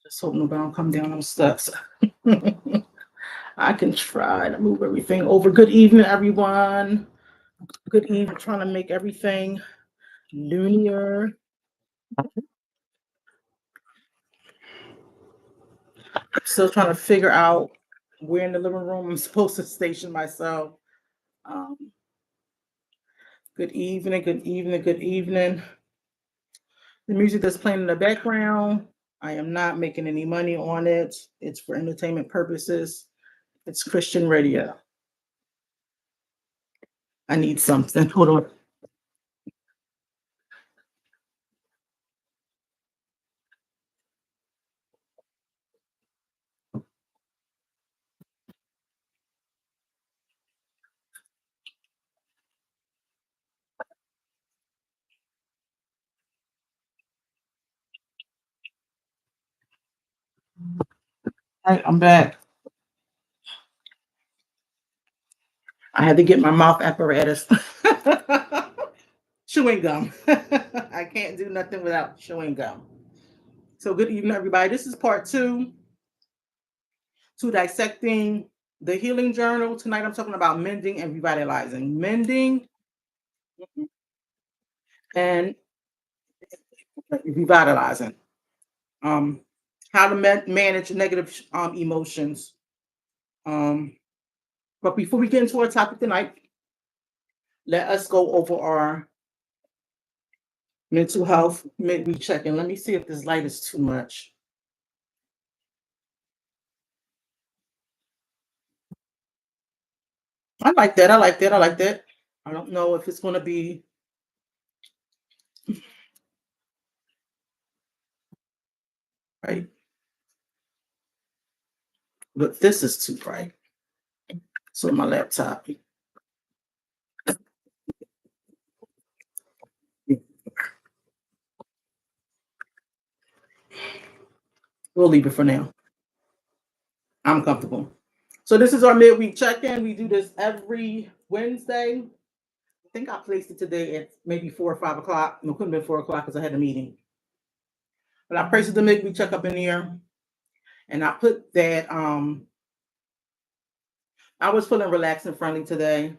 Just hope nobody don't come down those steps. I can try to move everything over. Good evening, everyone. Good evening. Trying to make everything linear. Still trying to figure out where in the living room I'm supposed to station myself. Um, good evening, good evening, good evening. The music that's playing in the background, I am not making any money on it. It's for entertainment purposes. It's Christian radio. I need something. Hold on. All right, I'm back. I had to get my mouth apparatus. Chewing gum. I can't do nothing without chewing gum. So good evening, everybody. This is part two to dissecting the healing journal. Tonight I'm talking about mending and revitalizing. Mending and revitalizing. Um, how to manage negative emotions. But before we get into our topic tonight, let us go over our mental health midweek check-in. Let me see if this light is too much. I like that. I like that. I like that. I don't know if it's going to be right, but this is too bright. So my laptop. We'll leave it for now. I'm comfortable. So this is our midweek check-in. We do this every Wednesday. I think I placed it today at maybe 4 or 5 o'clock. No, it couldn't have been 4 o'clock because I had a meeting. But I placed the midweek check-up in here. And I put that I was feeling relaxed and friendly today,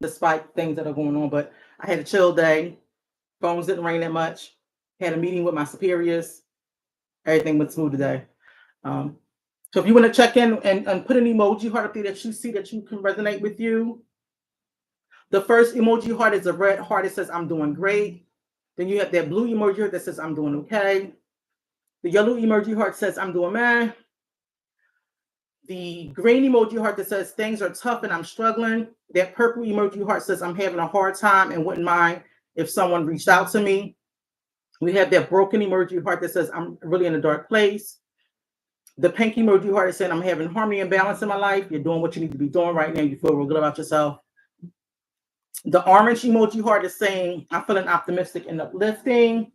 despite things that are going on. But I had a chill day. Phones didn't ring that much. Had a meeting with my superiors. Everything went smooth today. So if you want to check in and put an emoji heart up there that you see that you can resonate with you. The first emoji heart is a red heart. It says, I'm doing great. Then you have that blue emoji heart that says, I'm doing okay. The yellow emoji heart says, I'm doing man. The green emoji heart that says, things are tough and I'm struggling. That purple emoji heart says, I'm having a hard time and wouldn't mind if someone reached out to me. We have that broken emoji heart that says, I'm really in a dark place. The pink emoji heart is saying, I'm having harmony and balance in my life. You're doing what you need to be doing right now. You feel real good about yourself. The orange emoji heart is saying, I'm feeling optimistic and uplifting.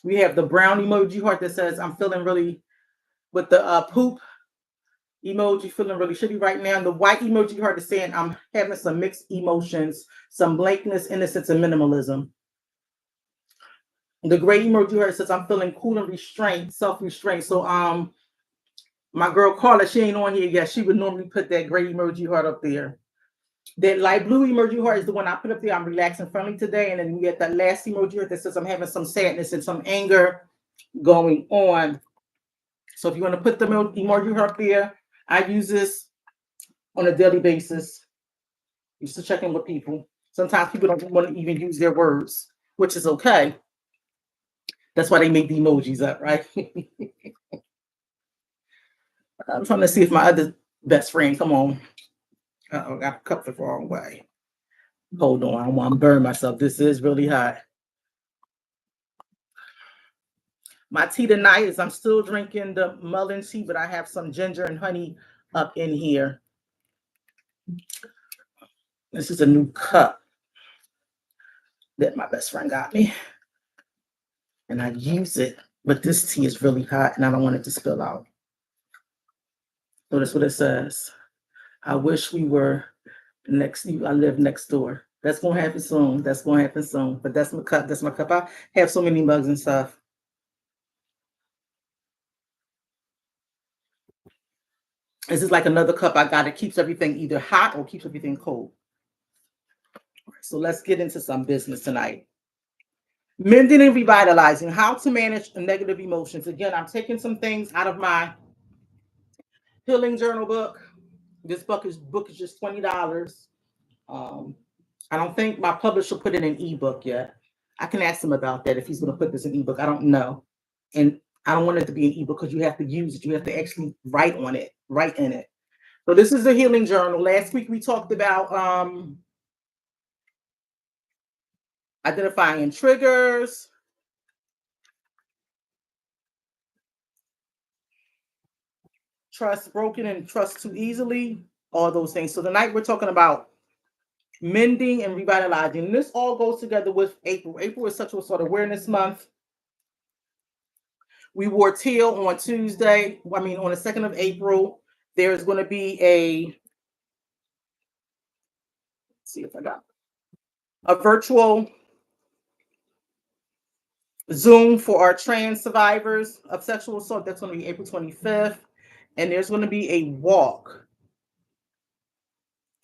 We have the brown emoji heart that says, I'm feeling really, with the poop emoji, feeling really shitty right now. And the white emoji heart is saying, I'm having some mixed emotions, some blankness, innocence, and minimalism. The gray emoji heart says, I'm feeling cool and restraint, self-restraint. So my girl Carla, she ain't on here yet. She would normally put that gray emoji heart up there. That light blue emoji heart is the one I put up there. I'm relaxing friendly today. And then we get that last emoji heart that says I'm having some sadness and some anger going on. So if you want to put the emoji heart up there, I use this on a daily basis. Used to check in with people. Sometimes people don't want to even use their words, which is okay. That's why they make the emojis up, right? I'm trying to see if my other best friend, come on. Uh-oh, I got cupped the wrong way. Hold on, I want to burn myself. This is really hot. My tea tonight is I'm still drinking the mullein tea, but I have some ginger and honey up in here. This is a new cup that my best friend got me. And I use it, but this tea is really hot and I don't want it to spill out. So that's what it says. I wish we were next. I live next door. That's gonna happen soon. That's gonna happen soon. But that's my cup. That's my cup. I have so many mugs and stuff. This is like another cup I got. It keeps everything either hot or keeps everything cold. So let's get into some business tonight. Mending and revitalizing, how to manage negative emotions. Again, I'm taking some things out of my healing journal book. This book is just $20. Um, I don't think my publisher put it in ebook yet. I can ask him about that if he's going to put this in ebook. I don't know, and I don't want it to be an ebook because you have to use it. You have to actually write on it, write in it. So this is a healing journal. Last week we talked about identifying triggers, trust broken and trust too easily, all those things. So tonight we're talking about mending and revitalizing. And this all goes together with April. April is Sexual Assault Awareness Month. We wore teal on Tuesday. I mean, on the 2nd of April, there's going to be let's see if I got a virtual Zoom for our trans survivors of sexual assault. That's going to be April 25th. And there's going to be a walk.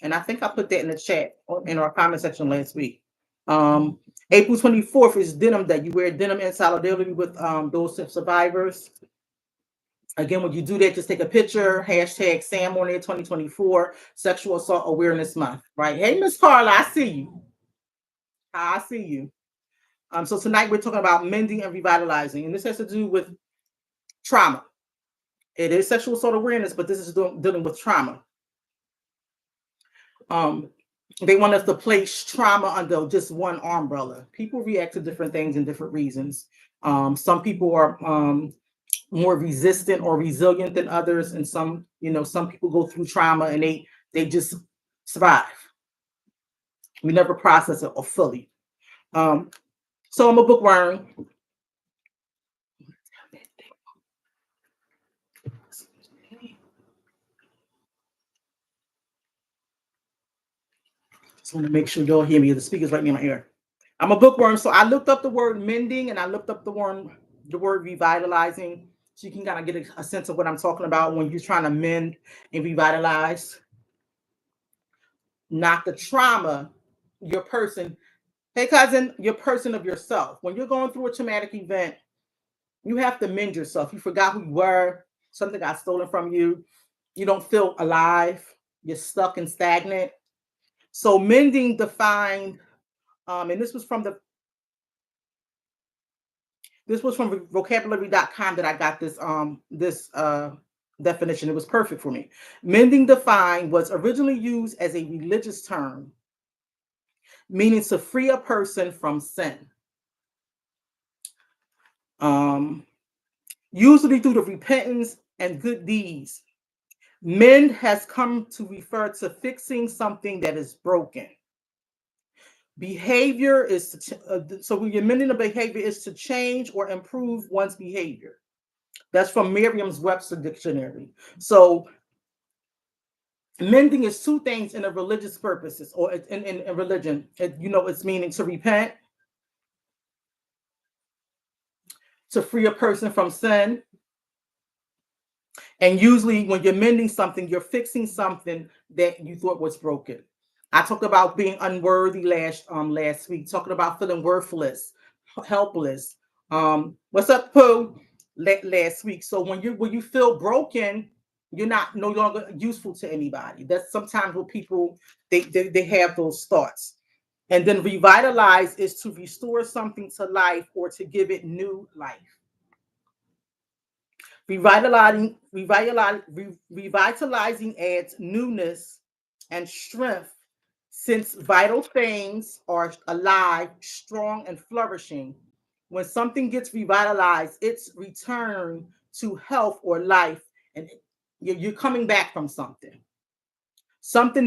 And I think I put that in the chat in our comment section last week. April 24th is Denim Day. You wear denim in solidarity with those survivors. Again, when you do that, just take a picture, hashtag Sam on there 2024, Sexual Assault Awareness Month, right? Hey, Miss Carla, I see you. I see you. So tonight we're talking about mending and revitalizing, and this has to do with trauma. It is sexual assault awareness, but this is dealing with trauma. They want us to place trauma under just one umbrella. People react to different things and different reasons. Some people are more resistant or resilient than others, and some people go through trauma and they just survive. We never process it or fully. So I'm a bookworm. Just want to make sure y'all hear me. The speaker's right near my ear. I'm a bookworm, so I looked up the word mending and I looked up the word revitalizing, so you can kind of get a sense of what I'm talking about when you're trying to mend and revitalize. Not the trauma, your person. Hey, cousin, your person of yourself. When you're going through a traumatic event, you have to mend yourself. You forgot who you were. Something got stolen from you. You don't feel alive. You're stuck and stagnant. So mending defined, and this was from vocabulary.com that I got this definition. It was perfect for me. Mending defined was originally used as a religious term, meaning to free a person from sin. Usually through the repentance and good deeds. Mend has come to refer to fixing something that is broken. Behavior is so when you're mending a behavior is to change or improve one's behavior. That's from Merriam-Webster dictionary. So mending is two things in a religious purposes or in religion. It's meaning to repent, to free a person from sin. And usually when you're mending something, you're fixing something that you thought was broken. I talked about being unworthy last week, talking about feeling worthless, helpless. What's up, Pooh? Last week. So when you feel broken, you're no longer useful to anybody. That's sometimes what people they have those thoughts. And then revitalize is to restore something to life or to give it new life. Revitalizing adds newness and strength since vital things are alive, strong, and flourishing. When something gets revitalized, it's return to health or life, and you're coming back from something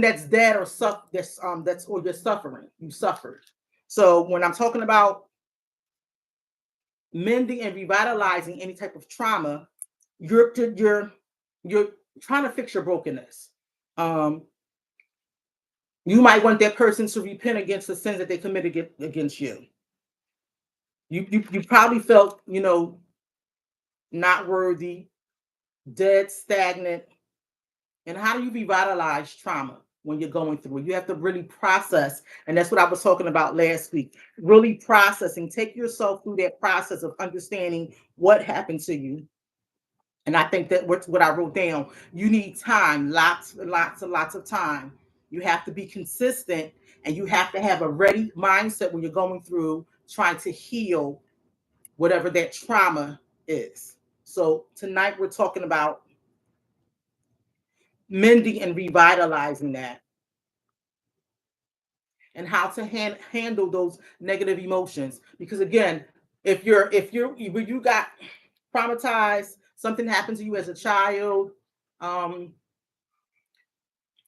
that's dead or that's or you're suffering. You suffered. So when I'm talking about mending and revitalizing any type of trauma, you're trying to fix your brokenness. You might want that person to repent against the sins that they committed against you. You probably felt not worthy, dead, stagnant, And how do you revitalize trauma when you're going through it? You have to really process. And that's what I was talking about last week. Really processing. Take yourself through that process of understanding what happened to you. And I think that what I wrote down, you need time, lots and lots and lots of time. You have to be consistent and you have to have a ready mindset when you're going through trying to heal whatever that trauma is. So tonight we're talking about mending and revitalizing that, and how to handle those negative emotions. Because again, if you got traumatized, something happened to you as a child, um,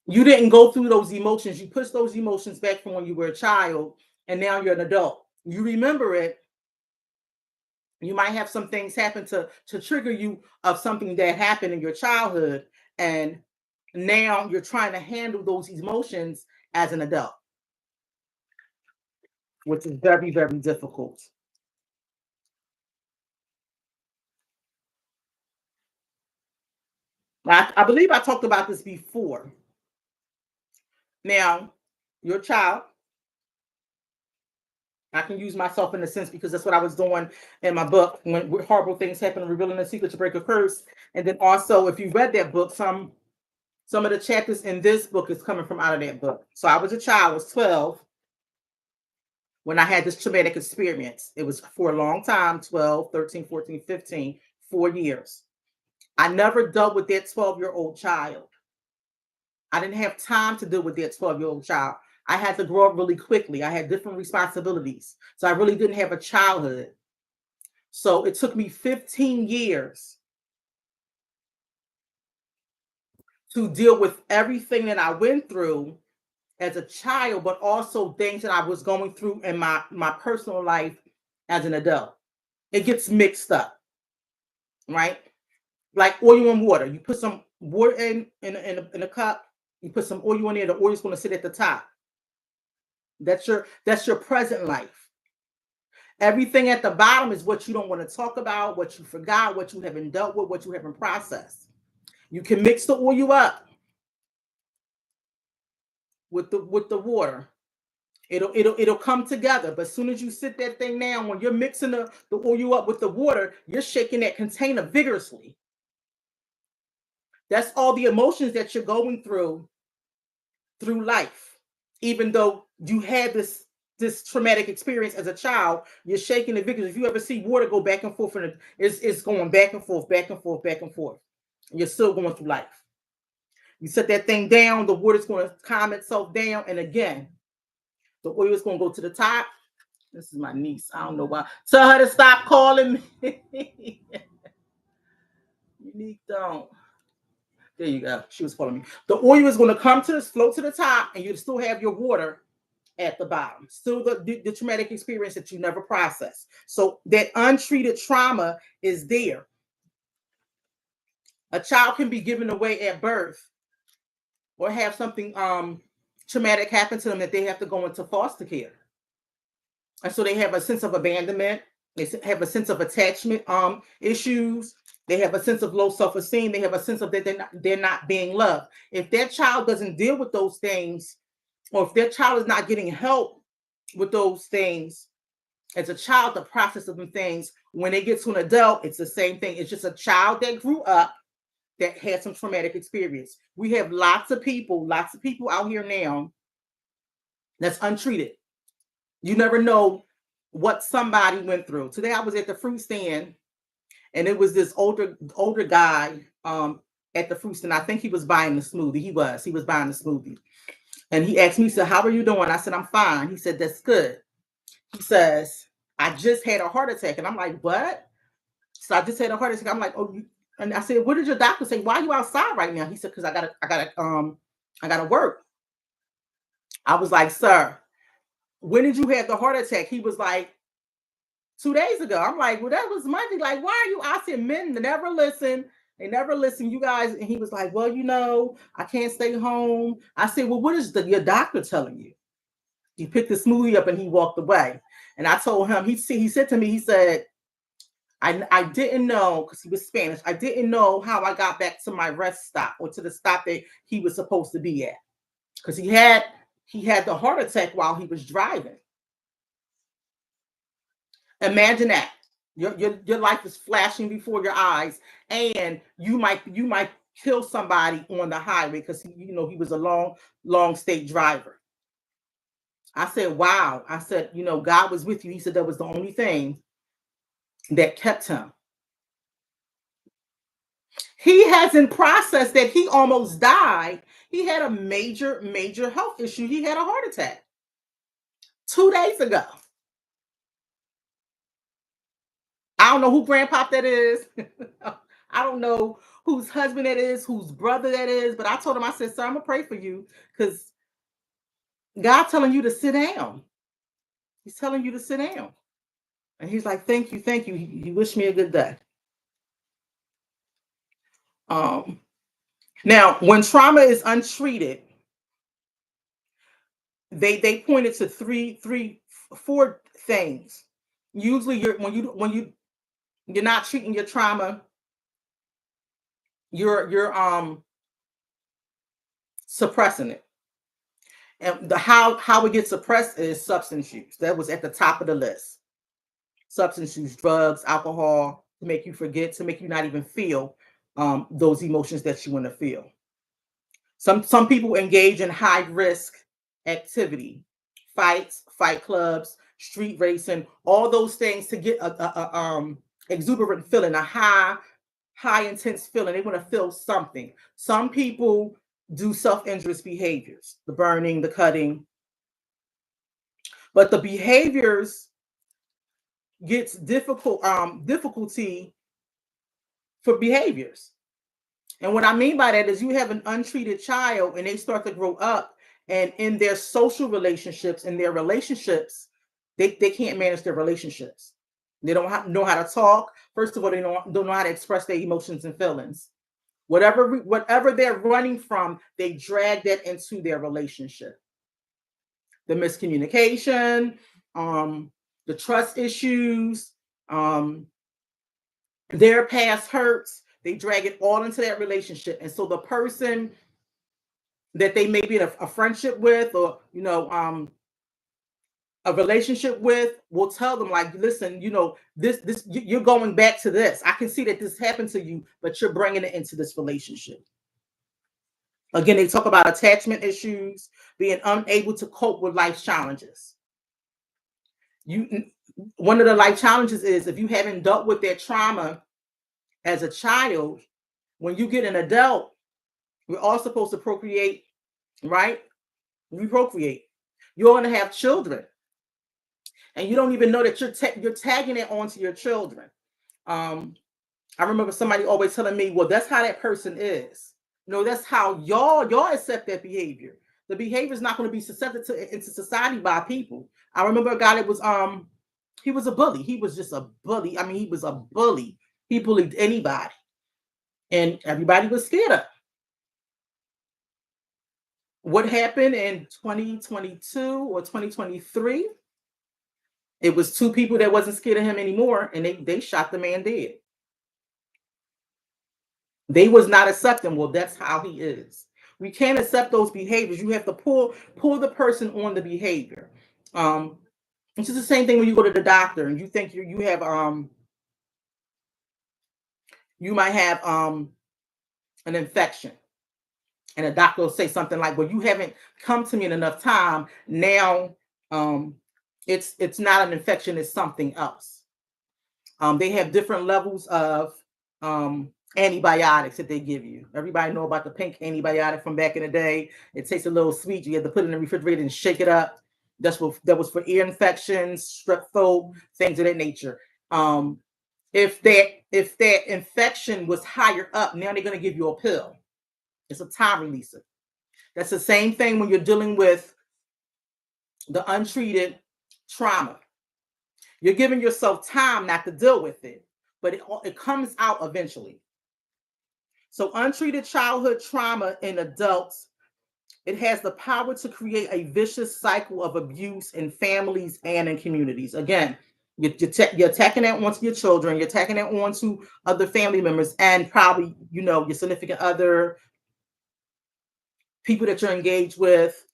you didn't go through those emotions. You pushed those emotions back from when you were a child, and now you're an adult. You remember it. You might have some things happen to trigger you of something that happened in your childhood, and now you're trying to handle those emotions as an adult, which is very, very difficult. I believe I talked about this before. Now, your child, I can use myself in a sense because that's what I was doing in my book when horrible things happen, revealing the secret to break a curse. And then also, if you read that book, some of the chapters in this book is coming from out of that book. So I was a child, I was 12 when I had this traumatic experience. It was for a long time, 12, 13, 14, 15, 4 years. I never dealt with that 12-year-old child. I didn't have time to deal with that 12-year-old child. I had to grow up really quickly. I had different responsibilities. So I really didn't have a childhood. So it took me 15 years to deal with everything that I went through as a child, but also things that I was going through in my personal life as an adult. It gets mixed up, right? Like oil and water. You put some water in a cup, you put some oil in there, the oil is going to sit at the top. That's your present life. Everything at the bottom is what you don't want to talk about, what you forgot, what you haven't dealt with, what you haven't processed. You can mix the oil up with the water. It'll come together. But as soon as you sit that thing down, when you're mixing the oil up with the water, you're shaking that container vigorously. That's all the emotions that you're going through life. Even though you had this traumatic experience as a child, you're shaking it vigorously. If you ever see water go back and forth, and it's going back and forth, back and forth, back and forth, and you're still going through life. You set that thing down, the water's going to calm itself down, and again, the oil is going to go to the top. This is my niece. I don't know why. Tell her to stop calling me. Unique, don't. There you go. She was calling me. The oil is going to come to float to the top, and you still have your water at the bottom. Still the traumatic experience that you never processed. So that untreated trauma is there. A child can be given away at birth or have something traumatic happen to them that they have to go into foster care. And so they have a sense of abandonment. They have a sense of attachment issues. They have a sense of low self-esteem. They have a sense of that they're not being loved. If that child doesn't deal with those things, or if their child is not getting help with those things as a child, the process of them things, when they get to an adult, it's the same thing. It's just a child that grew up that had some traumatic experience. We have lots of people out here now that's untreated. You never know what somebody went through. Today I was at the fruit stand, and it was this older guy at the fruit stand. I think he was buying the smoothie. He was buying the smoothie. And he asked me, he said, "How are you doing?" I said, "I'm fine." He said, "That's good." He says, "I just had a heart attack." And I'm like, "What?" So I just had a heart attack. I'm like, "Oh," and I said, "What did your doctor say? Why are you outside right now?" He said, "Because I gotta work." I was like, "Sir, when did you have the heart attack?" He was like, 2 days ago. I'm like, "Well, that was Monday. Like, why are you?" I said, "Men never listen. They never listen, you guys." And he was like, "Well, I can't stay home." I said, "Well, what is your doctor telling you?" He picked the smoothie up and he walked away. And I told him, he said to me, he said, I didn't know, because he was Spanish. I didn't know how I got back to my rest stop, or to the stop that he was supposed to be at, because he had the heart attack while he was driving. Imagine that. Your life is flashing before your eyes, and you might kill somebody on the highway, because he was a long state driver. I said, wow. I said, God was with you. He said that was the only thing that kept him. He hasn't processed that he almost died. He had a major health issue. He had a heart attack 2 days ago. I don't know who grandpop that is. I don't know whose husband that is, whose brother that is. But I told him, I said, sir, I'm gonna pray for you, because God telling you to sit down. He's telling you to sit down. And he's like, thank you, thank you. He wished me a good day. Now, when trauma is untreated, they pointed to four things. Usually, you're not treating your trauma, you're suppressing it. And how it gets suppressed is substance use. That was at the top of the list. Substance use, drugs, alcohol, to make you forget, to make you not even feel those emotions that you want to feel. Some people engage in high risk activity, fight clubs, street racing, all those things, to get a exuberant feeling, a high intense feeling. They want to feel something. Some people do self-injurious behaviors, the burning, the cutting, but the behaviors gets difficulty for behaviors. And what I mean by that is, you have an untreated child and they start to grow up, and in their social relationships, in their relationships, they can't manage their relationships. They don't know how to talk. First of all, they don't know how to express their emotions and feelings. Whatever they're running from, they drag that into their relationship. The miscommunication, the trust issues, their past hurts, they drag it all into that relationship. And so the person that they may be in a friendship with, or a relationship with, will tell them, like, listen, this you're going back to this. I can see that this happened to you, but you're bringing it into this relationship. Again, they talk about attachment issues, being unable to cope with life's challenges. One of the life challenges is, if you haven't dealt with that trauma as a child, when you get an adult, we're all supposed to procreate, right? We procreate. You're going to have children, and you don't even know that you're tagging it onto your children. I remember somebody always telling me, well, that's how that person is. No, that's how y'all accept that behavior. The behavior is not going to be accepted into society by people. I remember a guy that was he was a bully. He was just a bully. I mean, he was a bully. He bullied anybody, and everybody was scared of him. What happened in 2022 or 2023? It was two people that wasn't scared of him anymore, and they shot the man dead. They was not accepting. Well, that's how he is. We can't accept those behaviors. You have to pull the person on the behavior. It's just the same thing when you go to the doctor and you think you might have an infection, and the doctor will say something like, well, you haven't come to me in enough time. Now it's not an infection, it's something else. They have different levels of antibiotics that they give you. Everybody know about the pink antibiotic from back in the day. It tastes a little sweet. You have to put it in the refrigerator and shake it up. That was for ear infections, strep throat, things of that nature. If that infection was higher up, now they're going to give you a pill. It's a time releaser. That's the same thing when you're dealing with the untreated trauma. You're giving yourself time not to deal with it, but it comes out eventually. So untreated childhood trauma in adults, it has the power to create a vicious cycle of abuse in families and in communities. Again, You're attacking that onto your children. You're attacking that onto other family members, and probably, your significant other, people that you're engaged with,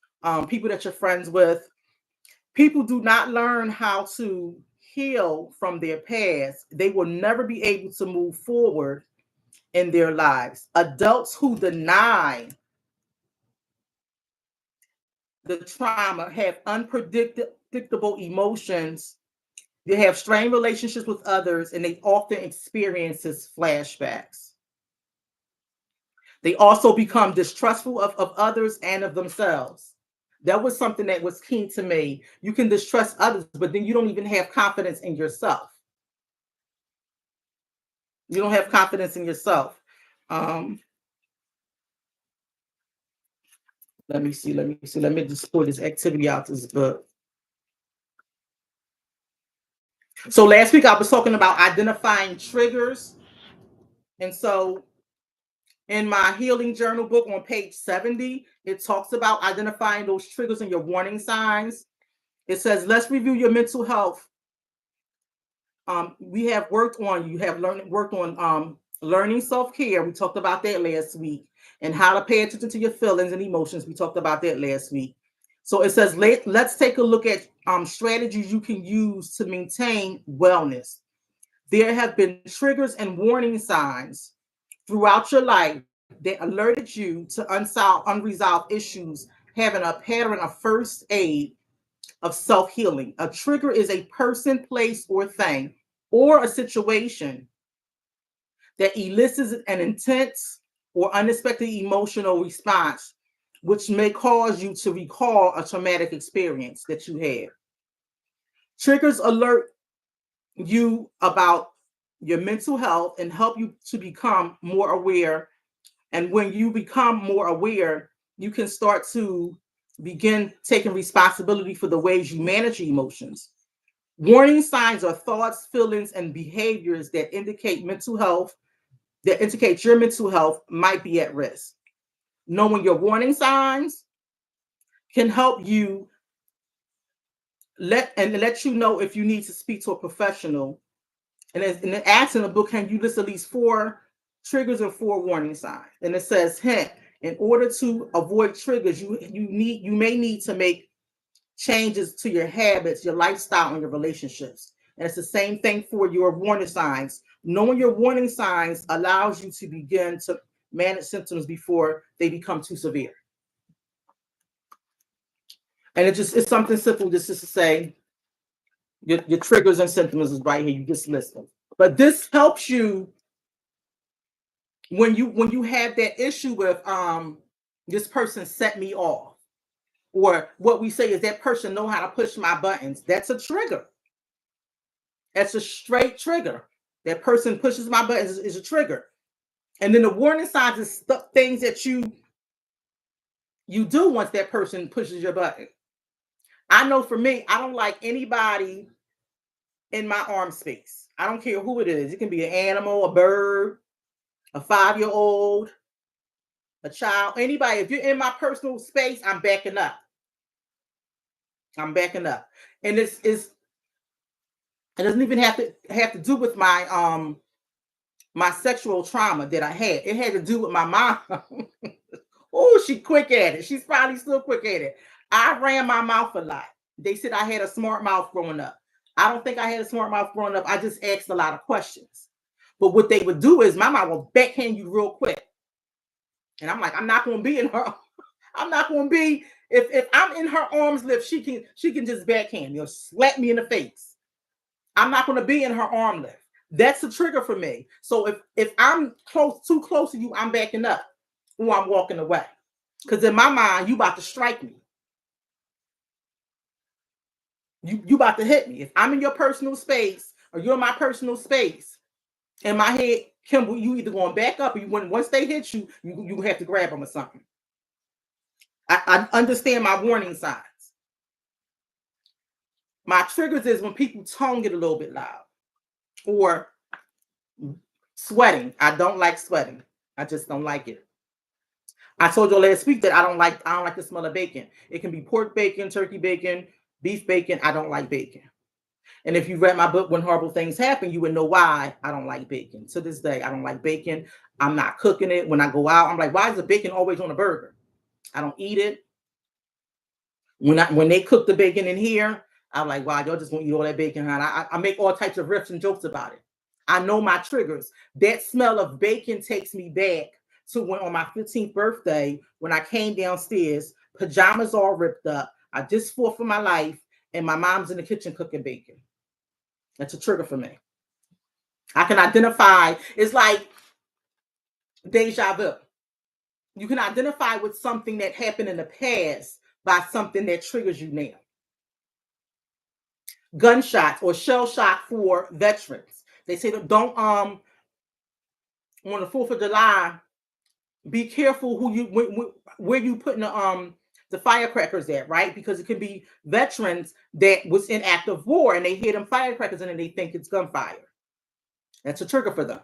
people that you're friends with. People do not learn how to heal from their past. They will never be able to move forward in their lives. Adults who deny the trauma have unpredictable emotions. They have strained relationships with others, and they often experience flashbacks. They also become distrustful of others and of themselves. That was something that was key to me. You can distrust others, but then you don't even have confidence in yourself. You don't have confidence in yourself. Um, Let me see. Let me just pull this activity out this book. So last week I was talking about identifying triggers. And so in my healing journal book on page 70, it talks about identifying those triggers and your warning signs. It says, let's review your mental health. We have worked on, worked on learning self-care. We talked about that last week, and how to pay attention to your feelings and emotions. We talked about that last week. So it says, let's take a look at strategies you can use to maintain wellness. There have been triggers and warning signs throughout your life that alerted you to unresolved issues, having a pattern of first aid of self-healing. A trigger is a person, place, or thing, or a situation that elicits an intense or unexpected emotional response, which may cause you to recall a traumatic experience that you had. Triggers alert you about your mental health and help you to become more aware. And when you become more aware, you can start to begin taking responsibility for the ways you manage your emotions. Warning signs are thoughts, feelings, and behaviors that indicate your mental health might be at risk. Knowing your warning signs can help you let you know if you need to speak to a professional. And it asks in the book, can you list at least 4 triggers and 4 warning signs? And it says, hint, in order to avoid triggers, you may need to make changes to your habits, your lifestyle, and your relationships. And it's the same thing for your warning signs. Knowing your warning signs allows you to begin to manage symptoms before they become too severe. And it's something simple, just to say your triggers and symptoms is right here. You just list them. But this helps you when you have that issue with this person set me off, or what we say is that person know how to push my buttons. That's a trigger. That's a straight trigger. That person pushes my buttons is a trigger. And then the warning signs is things that you do once that person pushes your button. I know for me, I don't like anybody in my arm space. I don't care who it is. It can be an animal, a bird, a 5-year-old, a child, anybody. If you're in my personal space, I'm backing up. I'm backing up. And it doesn't even have to do with my my sexual trauma that I had. It had to do with my mom. Oh, she quick at it. She's probably still quick at it. I ran my mouth a lot. They said I had a smart mouth growing up. I don't think I had a smart mouth growing up. I just asked a lot of questions. But what they would do is my mom will backhand you real quick. And I'm like, I'm not going to be in her. I'm not going to be, if I'm in her arms lift, she can just backhand me or slap me in the face. I'm not going to be in her arm lift. That's a trigger for me. So if I'm too close to you, I'm backing up or I'm walking away. Because in my mind, you about to strike me. You about to hit me. If I'm in your personal space or you're in my personal space, in my head, Kimble, you either going back up or once they hit you, you have to grab them or something. I understand my warning signs. My triggers is when people tongue get a little bit loud or sweating. I don't like sweating. I just don't like it. I told you last week that I don't like the smell of bacon. It can be pork bacon, turkey bacon, beef bacon. I don't like bacon. And if you read my book, When Horrible Things Happen, you would know why I don't like bacon. To this day, I don't like bacon. I'm not cooking it. When I go out, I'm like, why is the bacon always on a burger? I don't eat it. When they cook the bacon in here, I'm like, wow, y'all just want to eat all that bacon, huh? I make all types of riffs and jokes about it. I know my triggers. That smell of bacon takes me back to when on my 15th birthday, when I came downstairs, pajamas all ripped up. I just fought for my life, and my mom's in the kitchen cooking bacon. That's a trigger for me. I can identify. It's like deja vu. You can identify with something that happened in the past by something that triggers you now. Gunshots or shell shock for veterans. They say that don't on the 4th of July, be careful where you putting the firecrackers at, right? Because it could be veterans that was in active war and they hear them firecrackers and they think it's gunfire. That's a trigger for them.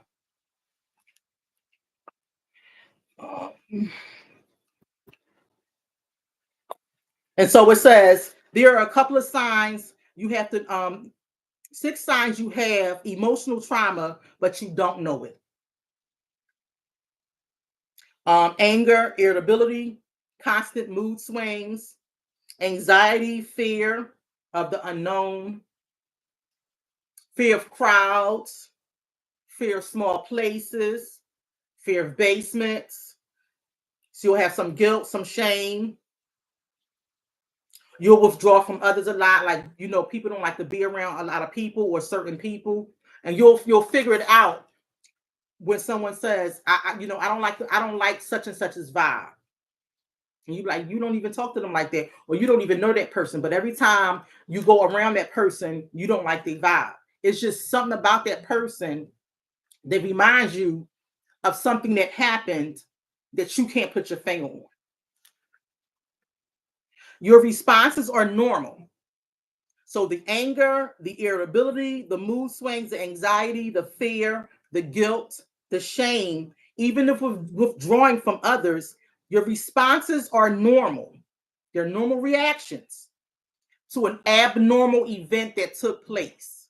And so it says there are a couple of signs you have to 6 signs you have emotional trauma, but you don't know it. Anger, irritability, constant mood swings, anxiety, fear of the unknown, fear of crowds, fear of small places, fear of basements. So you'll have some guilt, some shame. You'll withdraw from others a lot. Like, people don't like to be around a lot of people or certain people. And you'll figure it out when someone says, I don't like such and such's vibe. And you don't even talk to them like that, or you don't even know that person. But every time you go around that person, you don't like their vibe. It's just something about that person that reminds you of something that happened that you can't put your finger on. Your responses are normal. So the anger, the irritability, the mood swings, the anxiety, the fear, the guilt, the shame, even if we're withdrawing from others, your responses are normal. They're normal reactions to an abnormal event that took place.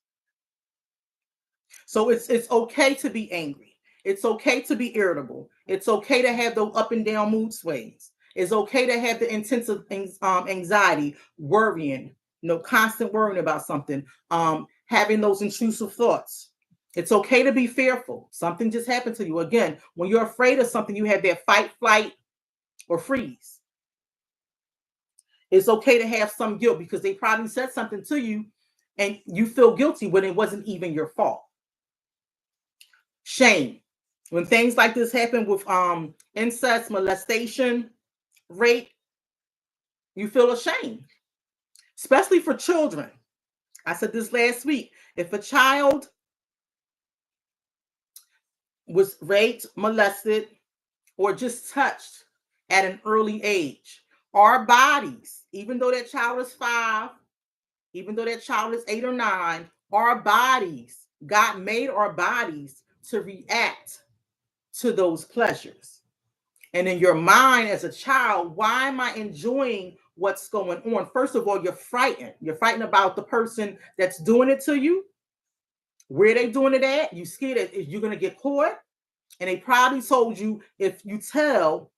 So it's okay to be angry. It's okay to be irritable. It's okay to have those up and down mood swings. It's okay to have the intensive anxiety, worrying, constant worrying about something, having those intrusive thoughts. It's okay to be fearful. Something just happened to you. Again, when you're afraid of something, you have that fight, flight, or freeze. It's okay to have some guilt because they probably said something to you and you feel guilty when it wasn't even your fault. Shame. When things like this happen with incest, molestation, rape, you feel ashamed, especially for children. I said this last week. If a child was raped, molested, or just touched at an early age, our bodies, even though that child is 5, even though that child is 8 or 9, our bodies, God made our bodies to react to those pleasures. And in your mind as a child, why am I enjoying what's going on? First of all, you're frightened. You're frightened about the person that's doing it to you. Where they doing it at? You scared that you're going to get caught. And they probably told you, if you tell,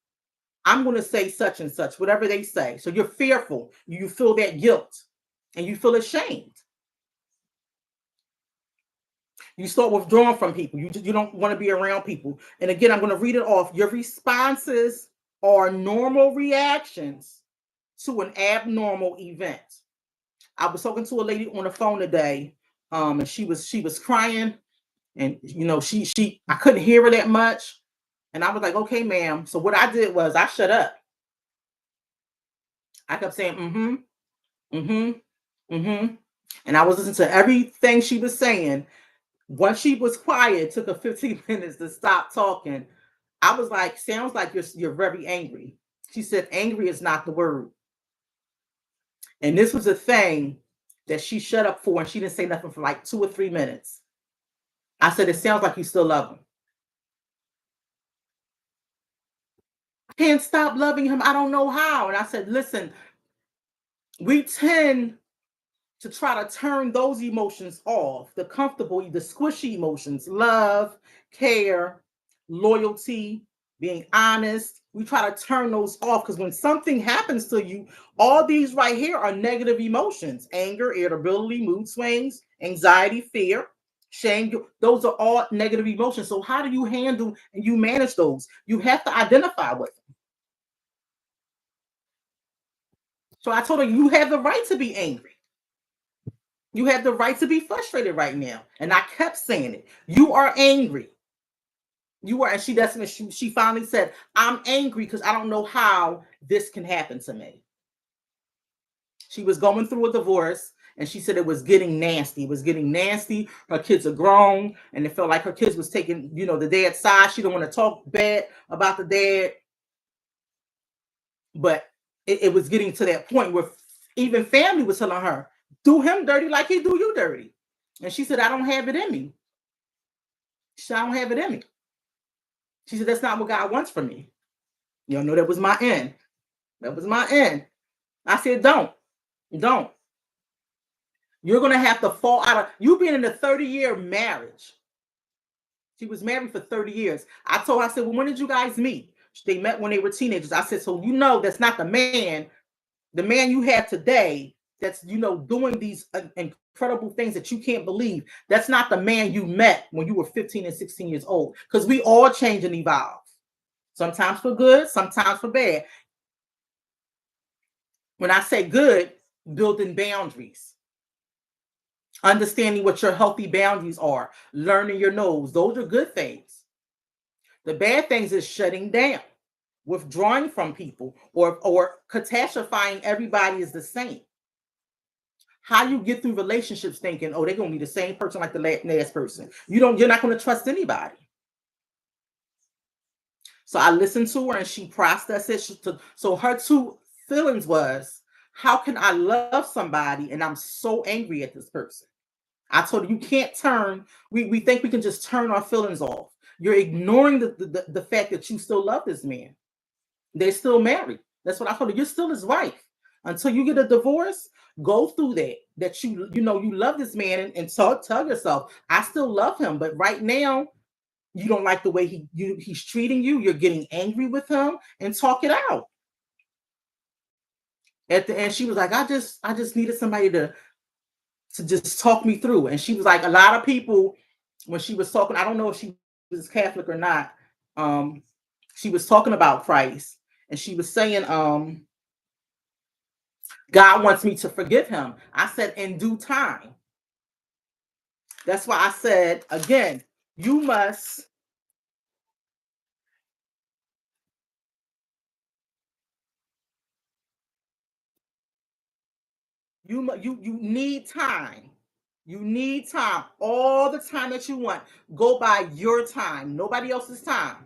I'm going to say such and such, whatever they say. So you're fearful. You feel that guilt and you feel ashamed. You start withdrawing from people. You don't want to be around people. And again, I'm going to read it off. Your responses are normal reactions to an abnormal event. I was talking to a lady on the phone today, and she was crying, and she I couldn't hear her that much, and I was like, okay, ma'am. So what I did was I shut up. I kept saying, and I was listening to everything she was saying. Once she was quiet, it took her 15 minutes to stop talking. I was like, sounds like you're very angry. She said, angry is not the word. And this was a thing that she shut up for, and she didn't say nothing for like 2 or 3 minutes. I said, it sounds like you still love him. I can't stop loving him. I don't know how. And I said, listen, we tend to try to turn those emotions off, the comfortable, the squishy emotions, love, care, loyalty, being honest. We try to turn those off because when something happens to you, all these right here are negative emotions: anger, irritability, mood swings, anxiety, fear, shame. Those are all negative emotions. So, how do you handle and you manage those? You have to identify with them. So, I told her, you have the right to be angry. You have the right to be frustrated right now. And I kept saying it. You are angry. You are, and she finally said, I'm angry because I don't know how this can happen to me. She was going through a divorce and she said it was getting nasty. It was getting nasty. Her kids are grown and it felt like her kids was taking, the dad's side. She don't want to talk bad about the dad. But it was getting to that point where even family was telling her, do him dirty like he do you dirty. And she said, I don't have it in me. She said, I don't have it in me. She said, that's not what God wants from me. You know, that was my end. That was my end. I said, don't. You're going to have to fall out of, you being in a 30-year marriage. She was married for 30 years. I told her, I said, well, when did you guys meet? They met when they were teenagers. I said, so that's not the man you have today that's, doing these incredible things that you can't believe. That's not the man you met when you were 15 and 16 years old. Because we all change and evolve. Sometimes for good, sometimes for bad. When I say good, building boundaries. Understanding what your healthy boundaries are. Learning your no's. Those are good things. The bad things is shutting down, withdrawing from people, or catastrophizing everybody is the same. How you get through relationships thinking, oh, they're going to be the same person like the last person. You're not going to trust anybody. So I listened to her and she processed it. So her two feelings was, how can I love somebody and I'm so angry at this person? I told her, you can't turn, we think we can just turn our feelings off. You're ignoring the fact that you still love this man. They're still married. That's what I told her. You're still his wife. Until you get a divorce, go through that you love this man and tell yourself, I still love him, but right now you don't like the way he's treating you. You're getting angry with him, and talk it out. At the end, she was like, I just needed somebody to just talk me through. And she was like, a lot of people, when she was talking, I don't know if she was Catholic or not. She was talking about Christ, and she was saying, God wants me to forgive him. I said, in due time. That's why I said, again, you must. You need time. You need time. All the time that you want. Go by your time, nobody else's time.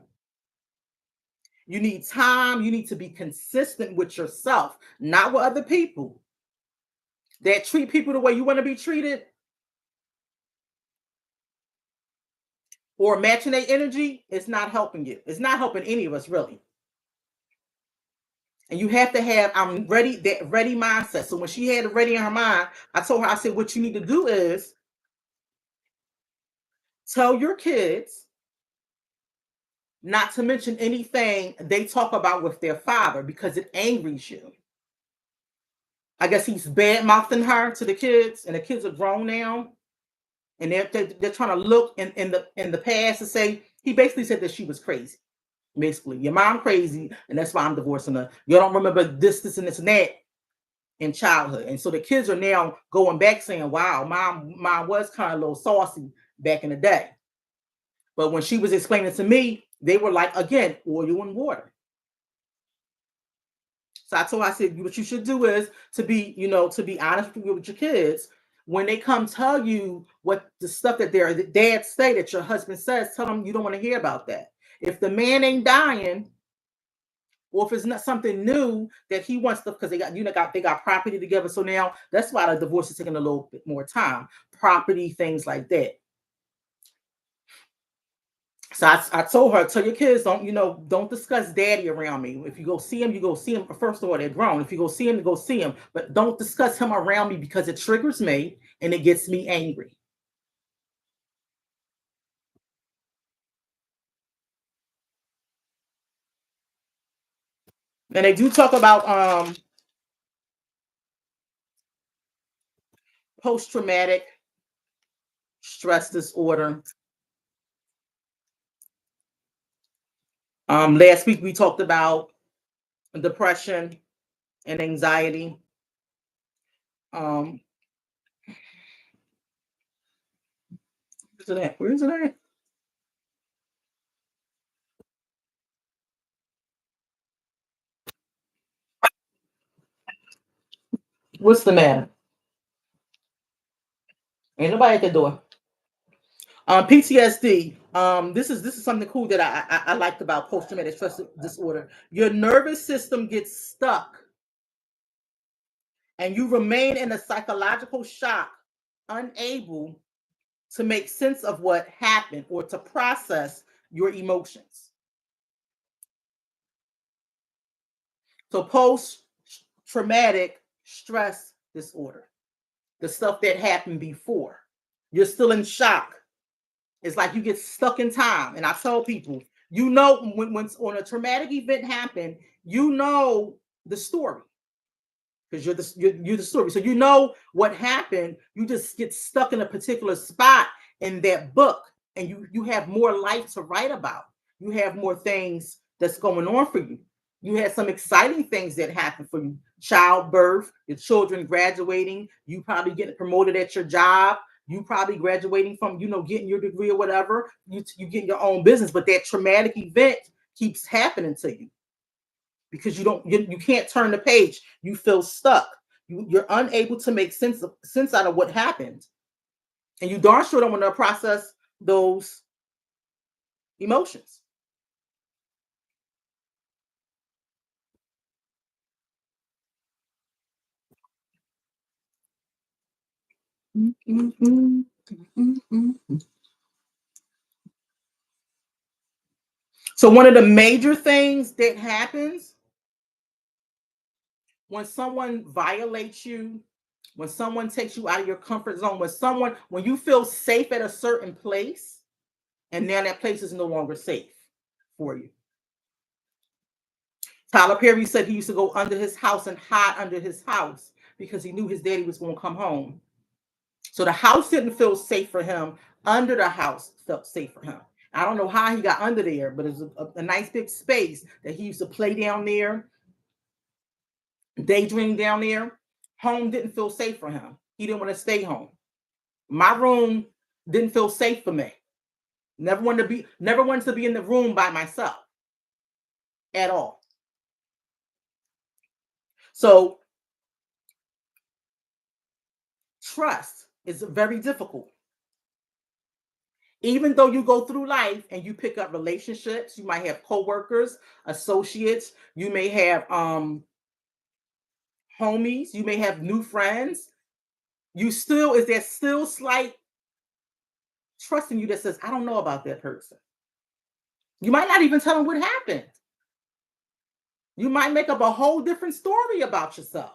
You need time. You need to be consistent with yourself, not with other people that treat people the way you want to be treated or matching their energy. It's not helping you. It's not helping any of us, really. And you have to have, I'm ready, that ready mindset. So when she had it ready in her mind, I told her, I said, what you need to do is tell your kids not to mention anything they talk about with their father because it angers you. I guess he's bad mouthing her to the kids, and the kids are grown now, and they're trying to look in the past and say he basically said that she was crazy. Basically, your mom crazy, and that's why I'm divorcing her. You don't remember this, and this, and that in childhood, and so the kids are now going back saying, "Wow, mom was kind of a little saucy back in the day." But when she was explaining to me, they were like, again, oil and water. So I told her, I said, what you should do is to be honest with your kids. When they come tell you what the stuff that their dad say that your husband says, tell them you don't want to hear about that. If the man ain't dying, or if it's not something new that he wants to, because they got property together. So now that's why the divorce is taking a little bit more time. Property, things like that. So I told her, tell your kids, don't discuss daddy around me. If you go see him, you go see him. First of all, they're grown. If you go see him, you go see him. But don't discuss him around me because it triggers me and it gets me angry. And they do talk about post-traumatic stress disorder. Last week we talked about depression and anxiety. Um, where's it at? Where is it at? What's the matter? Ain't nobody at the door. PTSD. This is something cool that I liked about post traumatic stress disorder. Your nervous system gets stuck, and you remain in a psychological shock, unable to make sense of what happened or to process your emotions. So post traumatic stress disorder, the stuff that happened before, you're still in shock. It's like you get stuck in time. And I tell people, when on a traumatic event happened, you know the story because you're the story. So you know what happened. You just get stuck in a particular spot in that book, and you have more life to write about. You have more things that's going on for you. You had some exciting things that happened for you: childbirth, your children graduating, you probably getting promoted at your job, you probably graduating from getting your degree or whatever. You get your own business, but that traumatic event keeps happening to you because you can't turn the page. You feel stuck. You're unable to make sense out of what happened, and you darn sure don't want to process those emotions. So one of the major things that happens when someone violates you, when someone takes you out of your comfort zone, when you feel safe at a certain place, and now that place is no longer safe for you. Tyler Perry said he used to go under his house and hide under his house because he knew his daddy was going to come home. So the house didn't feel safe for him. Under the house felt safe for him. I don't know how he got under there, but it was a nice big space that he used to play down there, daydream down there. Home didn't feel safe for him. He didn't want to stay home. My room didn't feel safe for me. Never wanted to be in the room by myself at all. So trust is very difficult. Even though you go through life and you pick up relationships, you might have coworkers, associates, you may have homies, you may have new friends. There's still slight trust in you that says, I don't know about that person. You might not even tell them what happened. You might make up a whole different story about yourself.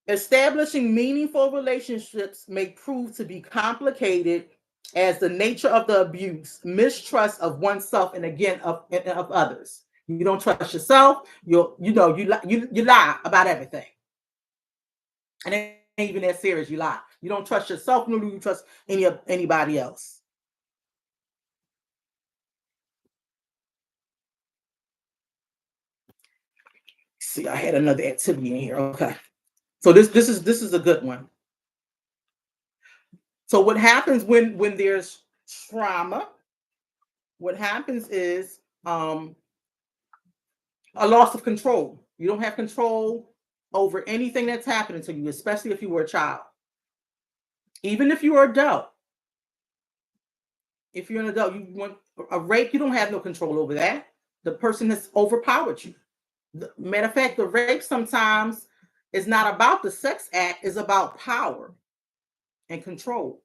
Establishing meaningful relationships may prove to be complicated as the nature of the abuse, mistrust of oneself, and again of others. You don't trust yourself. You lie about everything, and it ain't even that serious. You lie. You don't trust yourself, nor do you trust anybody else. See, I had another activity in here. Okay, so this is a good one. So what happens when there's trauma? What happens is a loss of control. You don't have control over anything that's happening to you, especially if you were a child. Even if you are an adult, if you're an adult, you want a rape, you don't have no control over that. The person has overpowered you. Matter of fact, the rape sometimes is not about the sex act, it's about power and control.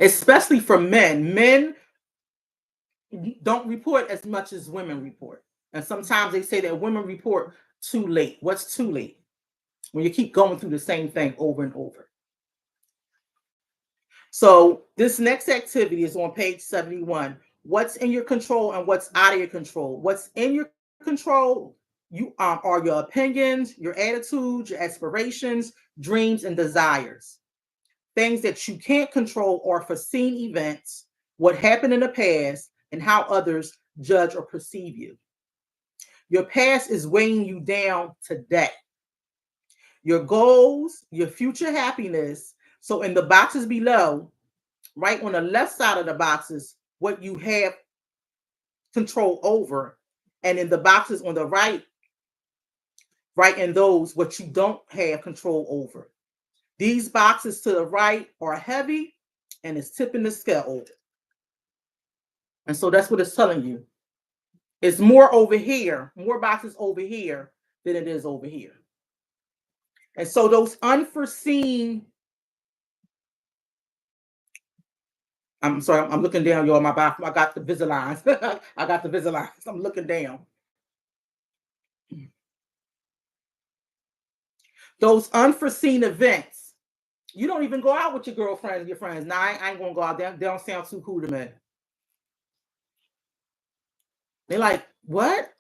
especially for men. Men don't report as much as women report. And sometimes they say that women report too late. What's too late? When you keep going through the same thing over and over. So this next activity is on page 71. What's in your control and what's out of your control? What's in your control are your opinions, your attitudes, your aspirations, dreams, and desires. Things that you can't control are foreseen events, what happened in the past, and how others judge or perceive you. Your past is weighing you down today. Your goals, your future happiness. So in the boxes below, right on the left side of the boxes, what you have control over. And in the boxes on the right, right in those, what you don't have control over. These boxes to the right are heavy and it's tipping the scale over. And so that's what it's telling you. It's more over here, more boxes over here than it is over here. And so those unforeseen, I'm sorry, I'm looking down, y'all. My box, I got the Visalines. I got the Visalines. I'm looking down. Those unforeseen events. You don't even go out with your girlfriends, your friends. Nah, I ain't gonna go out there. They don't sound too cool to me. They're like, what?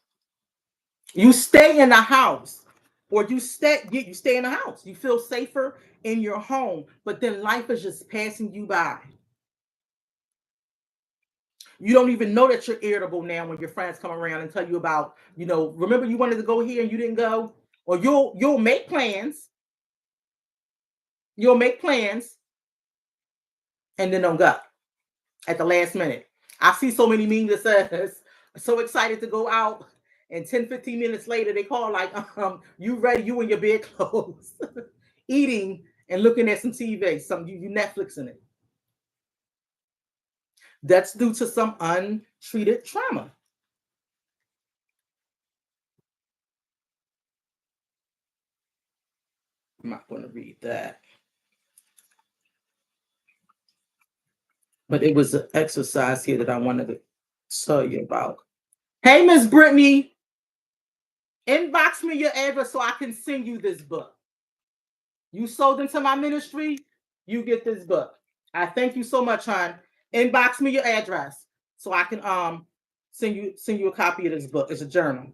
You stay in the house, or you stay in the house. You feel safer in your home, but then life is just passing you by. You don't even know that you're irritable now when your friends come around and tell you about, remember you wanted to go here and you didn't go, or you'll make plans. You'll make plans and then don't go at the last minute. I see so many memes that says, so excited to go out, and 10, 15 minutes later, they call like, you ready, you in your bed clothes, eating and looking at some TV, you Netflixing it. That's due to some untreated trauma. I'm not going to read that. But it was an exercise here that I wanted to tell you about. Hey, Miss Brittany, inbox me your address so I can send you this book. You sold into my ministry, you get this book. I thank you so much, hon. Inbox me your address so I can send you a copy of this book. It's a journal.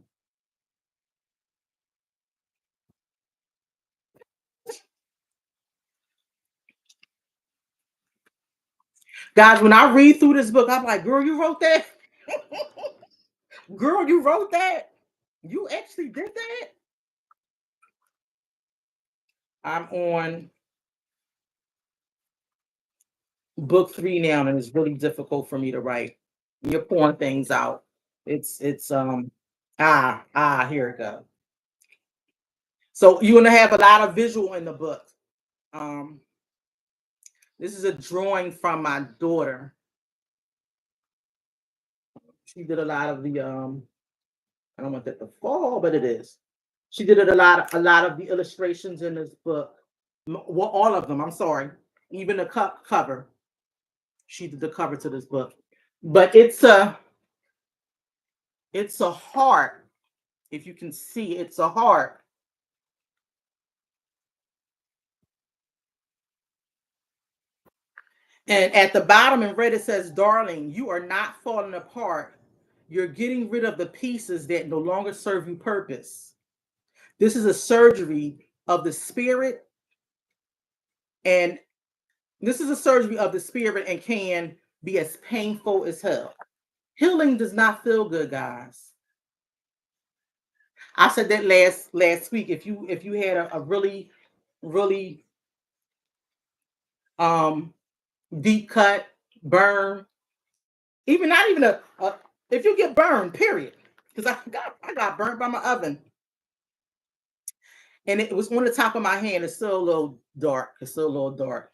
Guys, when I read through this book, I'm like, girl, you wrote that? Girl, you wrote that? You actually did that? I'm on book 3 now, and it's really difficult for me to write. You're pouring things out. It's here it goes. So you're gonna have a lot of visual in the book. Um, this is a drawing from my daughter. She did a lot of the I don't want that to fall, but it is. She did a lot of the illustrations in this book. Well, all of them. I'm sorry, even the cover. She did the cover to this book, but it's a heart. If you can see, it's a heart. And at the bottom in red, it says, darling, you are not falling apart. You're getting rid of the pieces that no longer serve you purpose. This is a surgery of the spirit. And this is a surgery of the spirit and can be as painful as hell. Healing does not feel good, guys. I said that last week. If you had a really, really deep cut, burn, even not even a if you get burned, period. Because I got burnt by my oven. And it was on the top of my hand. It's still a little dark. It's still a little dark.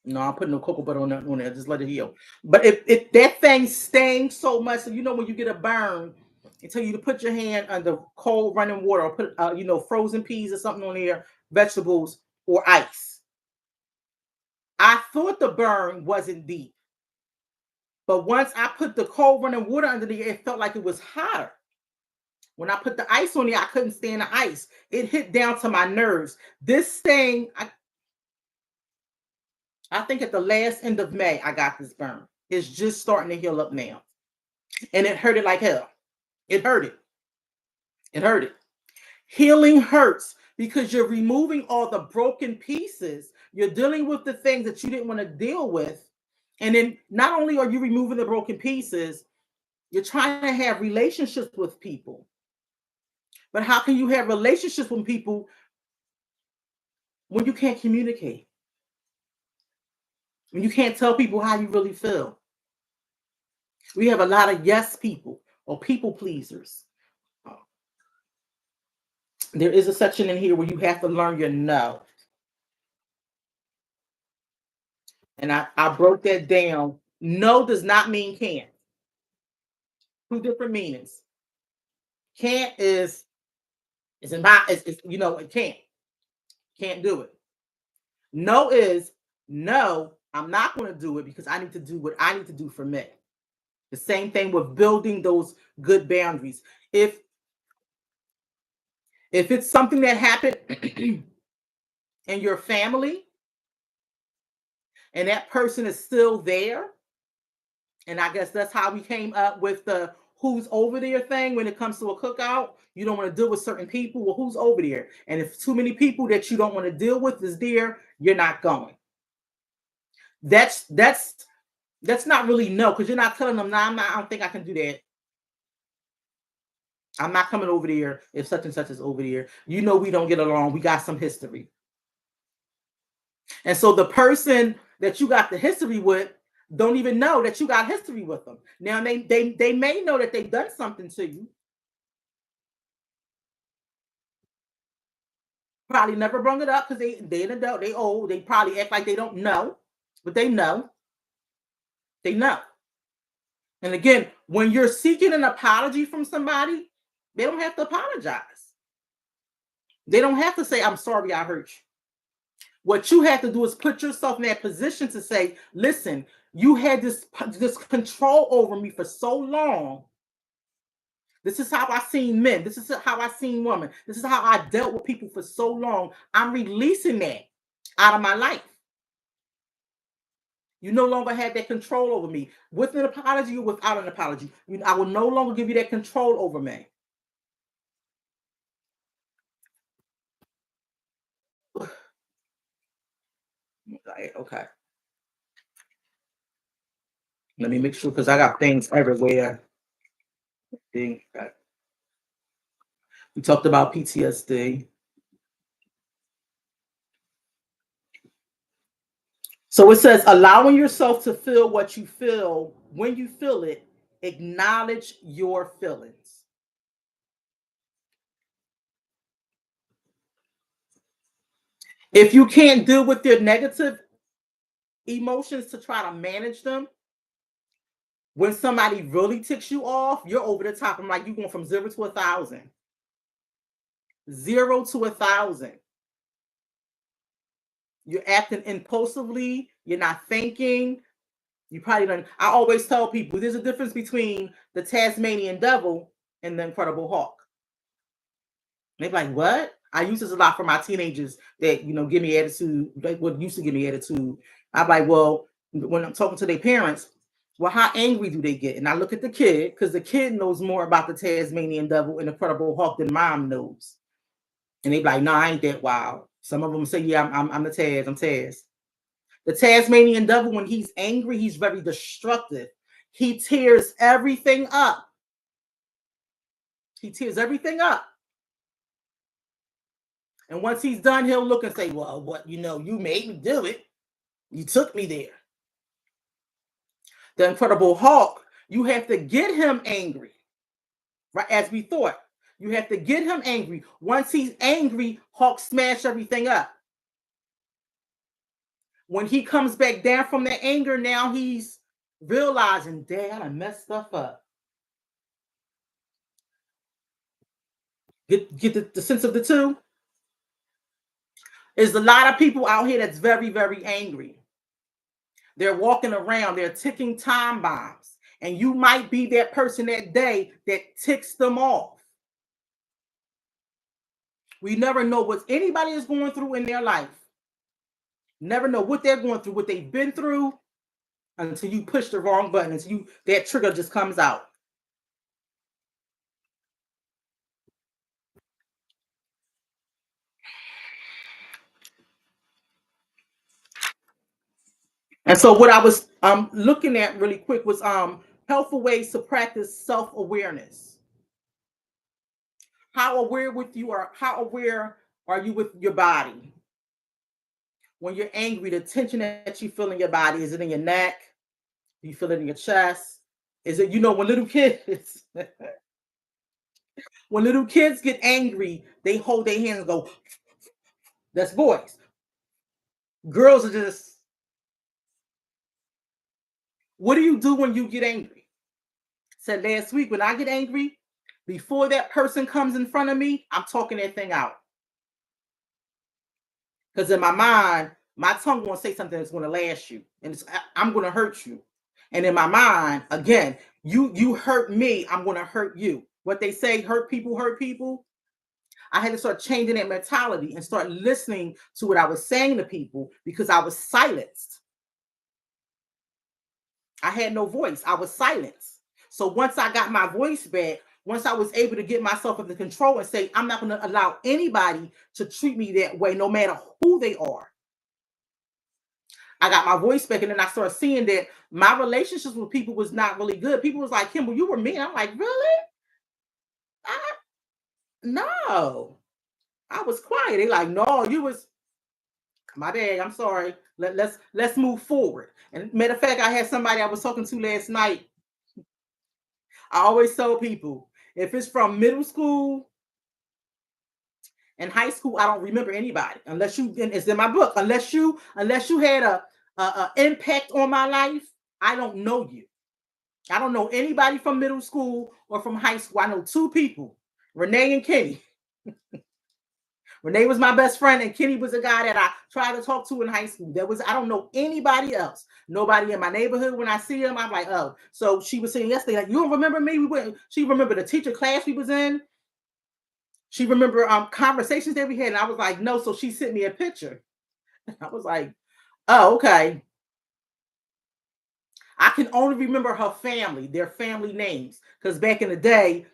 No, I'm putting no cocoa butter on there. Just let it heal. But if that thing stings so much, so when you get a burn, they tell you to put your hand under cold running water, or put frozen peas or something on there, vegetables or ice. I thought the burn wasn't deep, but once I put the cold running water under there, it felt like it was hotter. When I put the ice on there, I couldn't stand the ice. It hit down to my nerves. This thing, I think at the last end of May, I got this burn. It's just starting to heal up now. And it hurted like hell. It hurted. It hurted. Healing hurts because you're removing all the broken pieces. You're dealing with the things that you didn't want to deal with. And then not only are you removing the broken pieces, you're trying to have relationships with people. But how can you have relationships with people when you can't communicate? When you can't tell people how you really feel? We have a lot of yes people or people pleasers. There is a section in here where you have to learn your no. And I broke that down. No does not mean can't. Two different meanings. Can't is it can't do it. No is no, I'm not going to do it because I need to do what I need to do for me. The same thing with building those good boundaries. If it's something that happened in your family and that person is still there, and I guess that's how we came up with the who's over there thing when it comes to a cookout. You don't want to deal with certain people. Well, who's over there? And if too many people that you don't want to deal with is there, you're not going. That's not really no, because you're not telling them, no, I don't think I can do that. I'm not coming over there if such and such is over there. You know we don't get along. We got some history. And so the person that you got the history with don't even know that you got history with them. Now they may know that they've done something to you. Probably never brought it up because they an adult, they old, they probably act like they don't know, but they know. They know. And again, when you're seeking an apology from somebody, they don't have to apologize. They don't have to say, I'm sorry I hurt you. What you have to do is put yourself in that position to say, listen, you had this control over me for so long. This is how I seen men. This is how I seen women. This is how I dealt with people for so long. I'm releasing that out of my life. You no longer have that control over me. With an apology or without an apology, I will no longer give you that control over me. Okay. Let me make sure because I got things everywhere. We talked about PTSD. So it says allowing yourself to feel what you feel when you feel it, acknowledge your feelings. If you can't deal with your negative emotions to try to manage them, when somebody really ticks you off, you're over the top. I'm like, you're going from 0 to 1,000. 0 to 1,000. You're acting impulsively. You're not thinking. You probably don't. I always tell people there's a difference between the Tasmanian devil and the Incredible Hulk. They're like, what? I use this a lot for my teenagers that, give me attitude. Like what used to give me attitude. I'm like, well, when I'm talking to their parents, well, how angry do they get? And I look at the kid because the kid knows more about the Tasmanian devil and Incredible Hulk than mom knows. And they be like, no, I ain't that wild. Some of them say, yeah, I'm the Taz. I'm Taz. The Tasmanian devil, when he's angry, he's very destructive. He tears everything up. He tears everything up. And once he's done, he'll look and say, well, what, you made me do it. You took me there. The Incredible Hulk, you have to get him angry. Right, as we thought. You have to get him angry. Once he's angry, Hulk smash everything up. When he comes back down from the anger, now he's realizing, Dad, I messed stuff up. Get the sense of the two? There's a lot of people out here that's very, very angry. They're walking around, they're ticking time bombs. And you might be that person that day that ticks them off. We never know what anybody is going through in their life. Never know what they're going through, what they've been through, until you push the wrong button, until that trigger just comes out. And so what I was looking at really quick was helpful ways to practice self-awareness. How aware are you with your body? When you're angry, the tension that you feel in your body, is it in your neck? Do you feel it in your chest? Is it, when little kids when little kids get angry, they hold their hands and go, that's boys. Girls are just, what do you do when you get angry? Said last week, when I get angry, before that person comes in front of me, I'm talking that thing out. Because in my mind, my tongue won't say something that's going to last you, and I'm going to hurt you. And in my mind, again, you hurt me, I'm going to hurt you. What they say, hurt people hurt people. I had to start changing that mentality and start listening to what I was saying to people, because I was silenced. I had no voice. I was silenced. So once I got my voice back, once I was able to get myself under control and say, I'm not going to allow anybody to treat me that way, no matter who they are. I got my voice back, and then I started seeing that my relationships with people was not really good. People was like, Kimble, you were mean. I'm like, really? No. I was quiet. They like, no, you was my bad. I'm sorry. Let's move forward. And matter of fact, I had somebody I was talking to last night. I always tell people, if it's from middle school and high school, I don't remember anybody unless you. And it's in my book. Unless you had a impact on my life, I don't know you. I don't know anybody from middle school or from high school. I know two people, Renee and Kenny. Renee was my best friend, and Kenny was a guy that I tried to talk to in high school. I don't know anybody else. Nobody in my neighborhood. When I see him, I'm like, oh. So she was saying yesterday, like, you don't remember me? She remembered the teacher class we was in. She remembered conversations that we had. And I was like, no. So she sent me a picture. I was like, oh, okay. I can only remember her family, their family names. Because back in the day,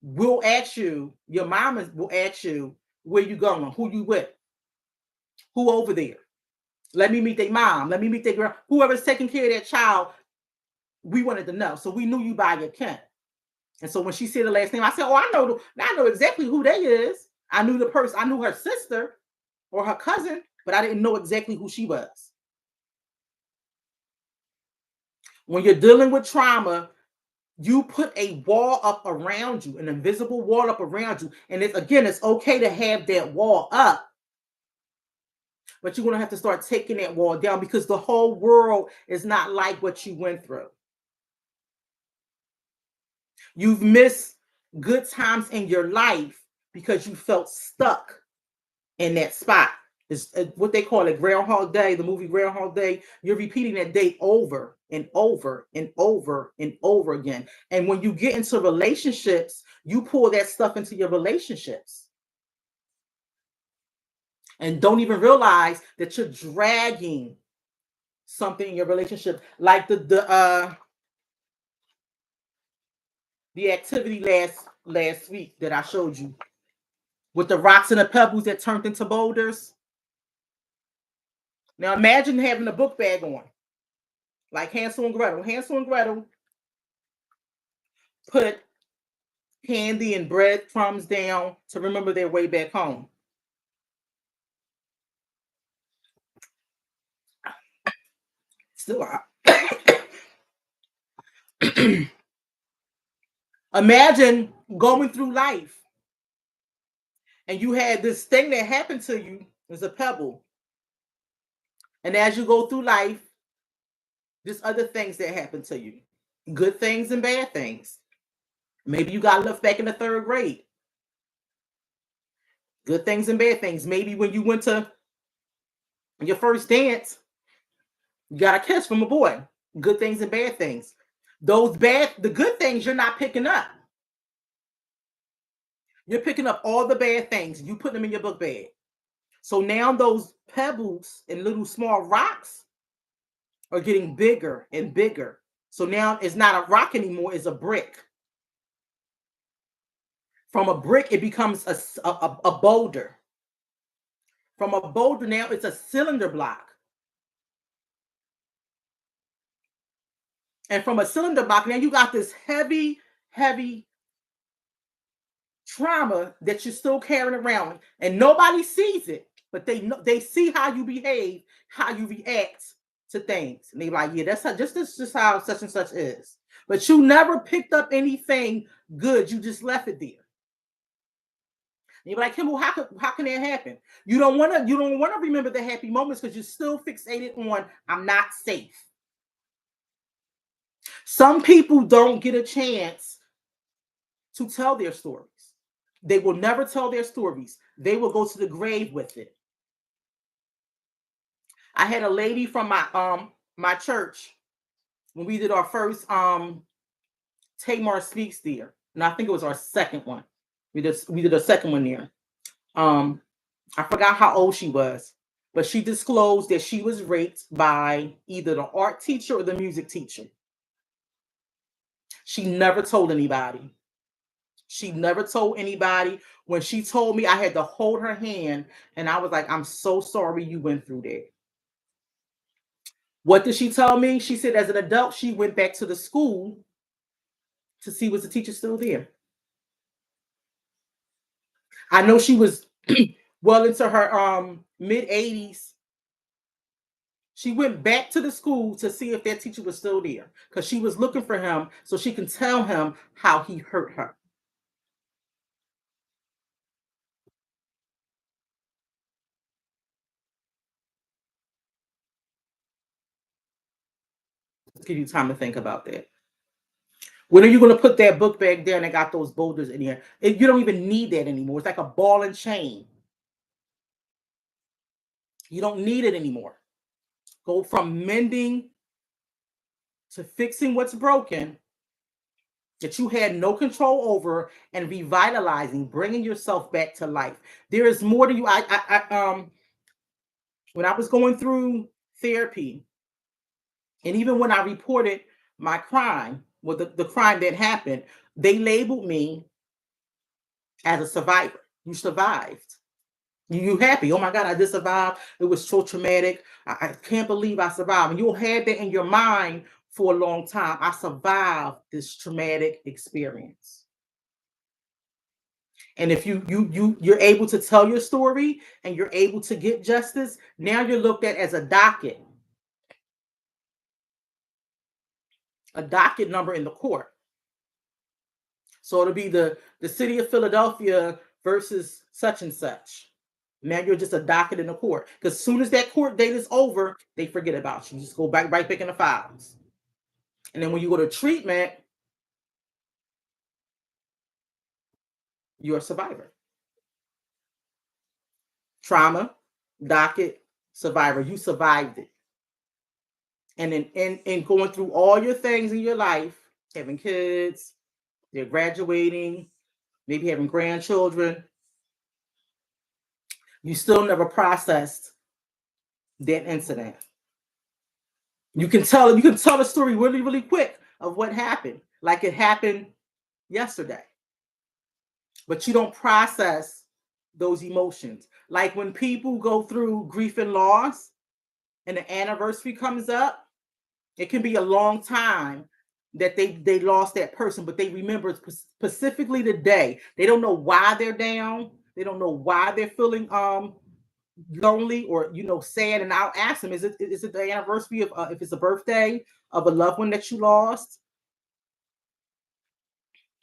your mama will ask you, where you going, who you with, who over there. Let me meet their mom. Let me meet their girl. Whoever's taking care of that child, we wanted to know. So we knew you by your kin. And so when she said the last name, I said, oh, I know exactly who they is. I knew the person. I knew her sister or her cousin, but I didn't know exactly who she was. When you're dealing with trauma, you put a wall up around you, an invisible wall up around you. And it's okay to have that wall up, but you're going to have to start taking that wall down, because the whole world is not like what you went through. You've missed good times in your life because you felt stuck in that spot. It's what they call it, Groundhog Day, the movie Groundhog Day. You're repeating that day over and over and over and over again. And when you get into relationships, you pull that stuff into your relationships and don't even realize that you're dragging something in your relationship, like the activity last week that I showed you with the rocks and the pebbles that turned into boulders. Now imagine having a book bag on, like Hansel and Gretel. Hansel and Gretel put candy and breadcrumbs down to remember their way back home. Still out. Imagine going through life and you had this thing that happened to you as a pebble. And as you go through life, there's other things that happen to you. Good things and bad things. Maybe you got left back in the 3rd grade. Good things and bad things. Maybe when you went to your first dance, You got a kiss from a boy. Good things and bad things. The good things you're not picking up. You're picking up all the bad things. You put them in your book bag. So now those pebbles and little small rocks are getting bigger and bigger. So now it's not a rock anymore, it's a brick. From a brick, it becomes a boulder. From a boulder, now it's a cylinder block. And from a cylinder block, now you got this heavy, heavy trauma that you're still carrying around. And nobody sees it, but they see how you behave, how you react to things. And they're like, yeah, that's how this is just how such and such is. But you never picked up anything good. You just left it there. And you're like, Kimble, how can that happen? You don't want to remember the happy moments because you're still fixated on I'm not safe. Some people don't get a chance to tell their stories. They will never tell their stories. They will go to the grave with it. I had a lady from my church when we did our first Tamar Speaks there. And I think it was our second one. We did a second one there. I forgot how old she was, but she disclosed that she was raped by either the art teacher or the music teacher. She never told anybody. She never told anybody. When she told me, I had to hold her hand, and I was like, I'm so sorry you went through that. What did she tell me? She said as an adult, she went back to the school to see was the teacher still there. I know she was well into her mid 80s. She went back to the school to see if that teacher was still there because she was looking for him so she can tell him how he hurt her. Let's give you time to think about that. When are you going to put that book bag there and I got those boulders in here? You don't even need that anymore. It's like a ball and chain. You don't need it anymore. Go from mending to fixing what's broken that you had no control over and revitalizing, bringing yourself back to life. There is more to you. When I was going through therapy, and even when I reported my crime, well, the crime that happened, they labeled me as a survivor. You survived. You happy? Oh my God, I just survived. It was so traumatic. I can't believe I survived. And you'll have that in your mind for a long time. I survived this traumatic experience. And if you're able to tell your story and you're able to get justice, now you're looked at as a docket number in the court. So it'll be the city of Philadelphia versus such and such. Now you're just a docket in the court. Because as soon as that court date is over, they forget about you. You just go right back in the files. And then when you go to treatment, you're a survivor. Trauma, docket, survivor. You survived it. And in going through all your things in your life, having kids, they're graduating, maybe having grandchildren, you still never processed that incident. You can tell a story really, really quick of what happened, like it happened yesterday. But you don't process those emotions. Like when people go through grief and loss and the anniversary comes up, it can be a long time that they lost that person, but they remember specifically the day. They don't know why they're down. They don't know why they're feeling lonely or sad. And I'll ask them, is it the anniversary of if it's a birthday of a loved one that you lost?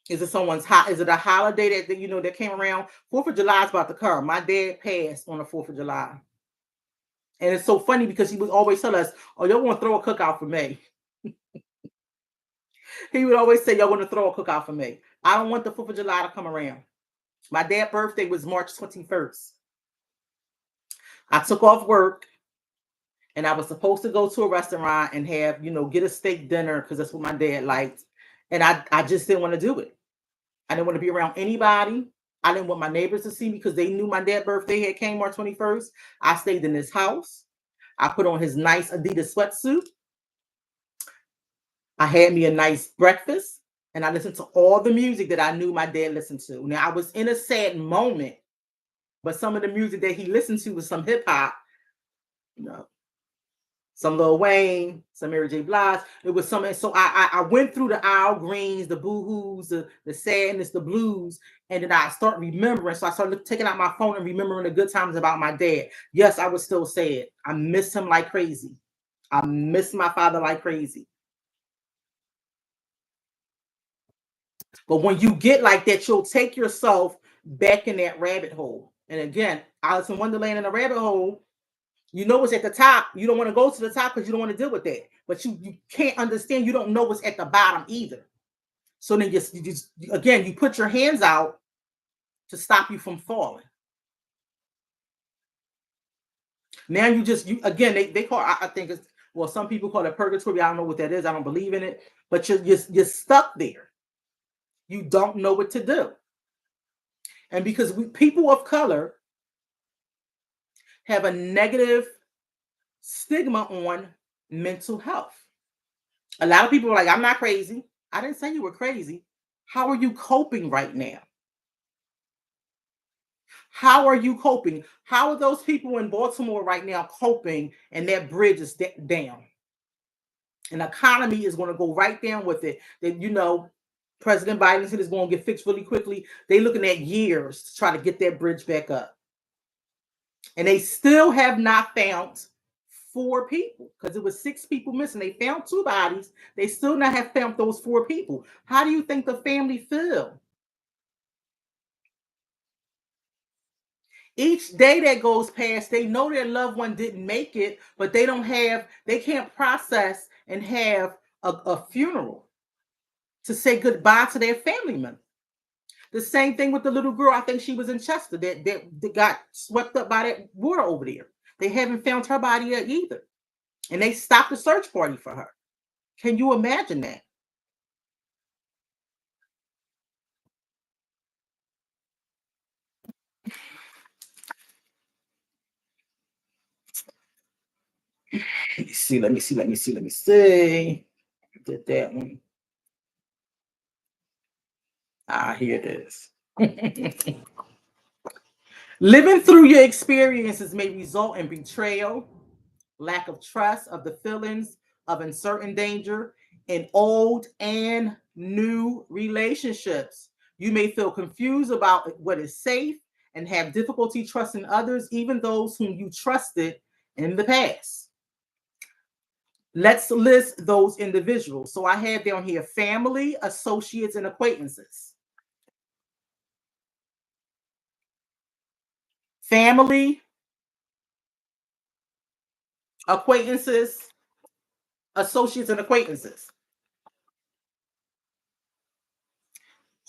Is it is it a holiday that came around? 4th of July is about to come. My dad passed on the 4th of July. And it's so funny because he would always tell us, oh, y'all want to throw a cookout for me. He would always say, y'all want to throw a cookout for me. I don't want the 4th of July to come around. My dad's birthday was March 21st. I took off work And I was supposed to go to a restaurant and have, get a steak dinner because that's what my dad liked. And I just didn't want to do it. I didn't want to be around anybody. I didn't want my neighbors to see me because they knew my dad's birthday had came March 21st. I stayed in his house. I put on his nice Adidas sweatsuit. I had me a nice breakfast and I listened to all the music that I knew my dad listened to. Now I was in a sad moment, but some of the music that he listened to was some hip hop, you know, some Lil Wayne, some Mary J. Blige. It was some, so I went through the Al Greens, the boo-hoos, the sadness, the blues, and then I start remembering. So I started taking out my phone and remembering the good times about my dad. Yes, I was still sad. I miss him like crazy. I miss my father like crazy. But when you get like that, you'll take yourself back in that rabbit hole. And again, Alice in Wonderland in a rabbit hole, you know what's at the top. You don't want to go to the top because you don't want to deal with that. But you can't understand. You don't know what's at the bottom either. So then again, you put your hands out to stop you from falling. Now you again, they call, I think it's, well, some people call it purgatory. I don't know what that is. I don't believe in it. But you're stuck there. You don't know what to do. And because people of color have a negative stigma on mental health. A lot of people are like, I'm not crazy. I didn't say you were crazy. How are you coping right now? How are you coping? How are those people in Baltimore right now coping and that bridge is down? An economy is going to go right down with it. That, President Biden said it's going to get fixed really quickly. They're looking at years to try to get that bridge back up. And they still have not found 4 people because it was 6 people missing. They found 2 bodies. They still not have found those 4 people. How do you think the family feel? Each day that goes past, they know their loved one didn't make it, but they can't process and have a funeral to say goodbye to their family member. The same thing with the little girl. I think she was in Chester that got swept up by that water over there. They haven't found her body yet either. And they stopped the search party for her. Can you imagine that? Let me see. Did that one. Here it is. Living through your experiences may result in betrayal, lack of trust of the feelings of uncertain danger in old and new relationships. You may feel confused about what is safe and have difficulty trusting others, even those whom you trusted in the past. Let's list those individuals. So I have down here family, associates, and acquaintances. Family, acquaintances, associates, and acquaintances.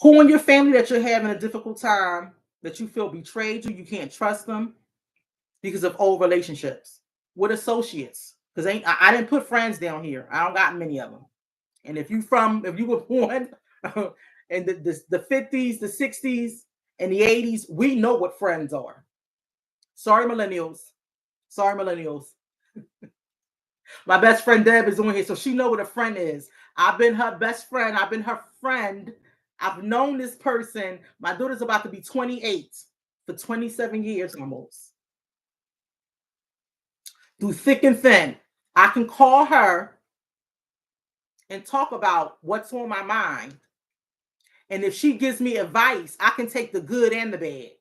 Who in your family that you're having a difficult time, that you feel betrayed you can't trust them because of old relationships. With associates, because I didn't put friends down here. I don't got many of them. And if you were born in the 50s, the 60s, and the 80s, we know what friends are. Sorry, millennials. Sorry, millennials. My best friend Deb is on here, so she know what a friend is. I've been her best friend. I've been her friend. I've known this person. My daughter's about to be 28 for 27 years almost. Through thick and thin, I can call her and talk about what's on my mind. And if she gives me advice, I can take the good and the bad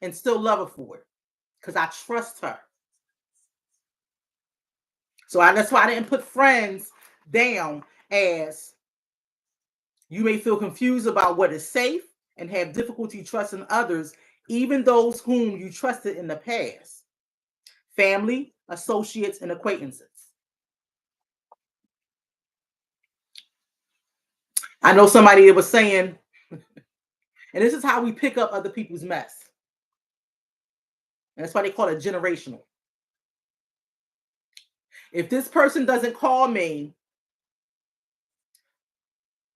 and still love her for it because I trust her. So that's why I didn't put friends down, as you may feel confused about what is safe and have difficulty trusting others, even those whom you trusted in the past. Family, associates, and acquaintances. I know somebody that was saying, and this is how we pick up other people's mess. And that's why they call it generational. If this person doesn't call me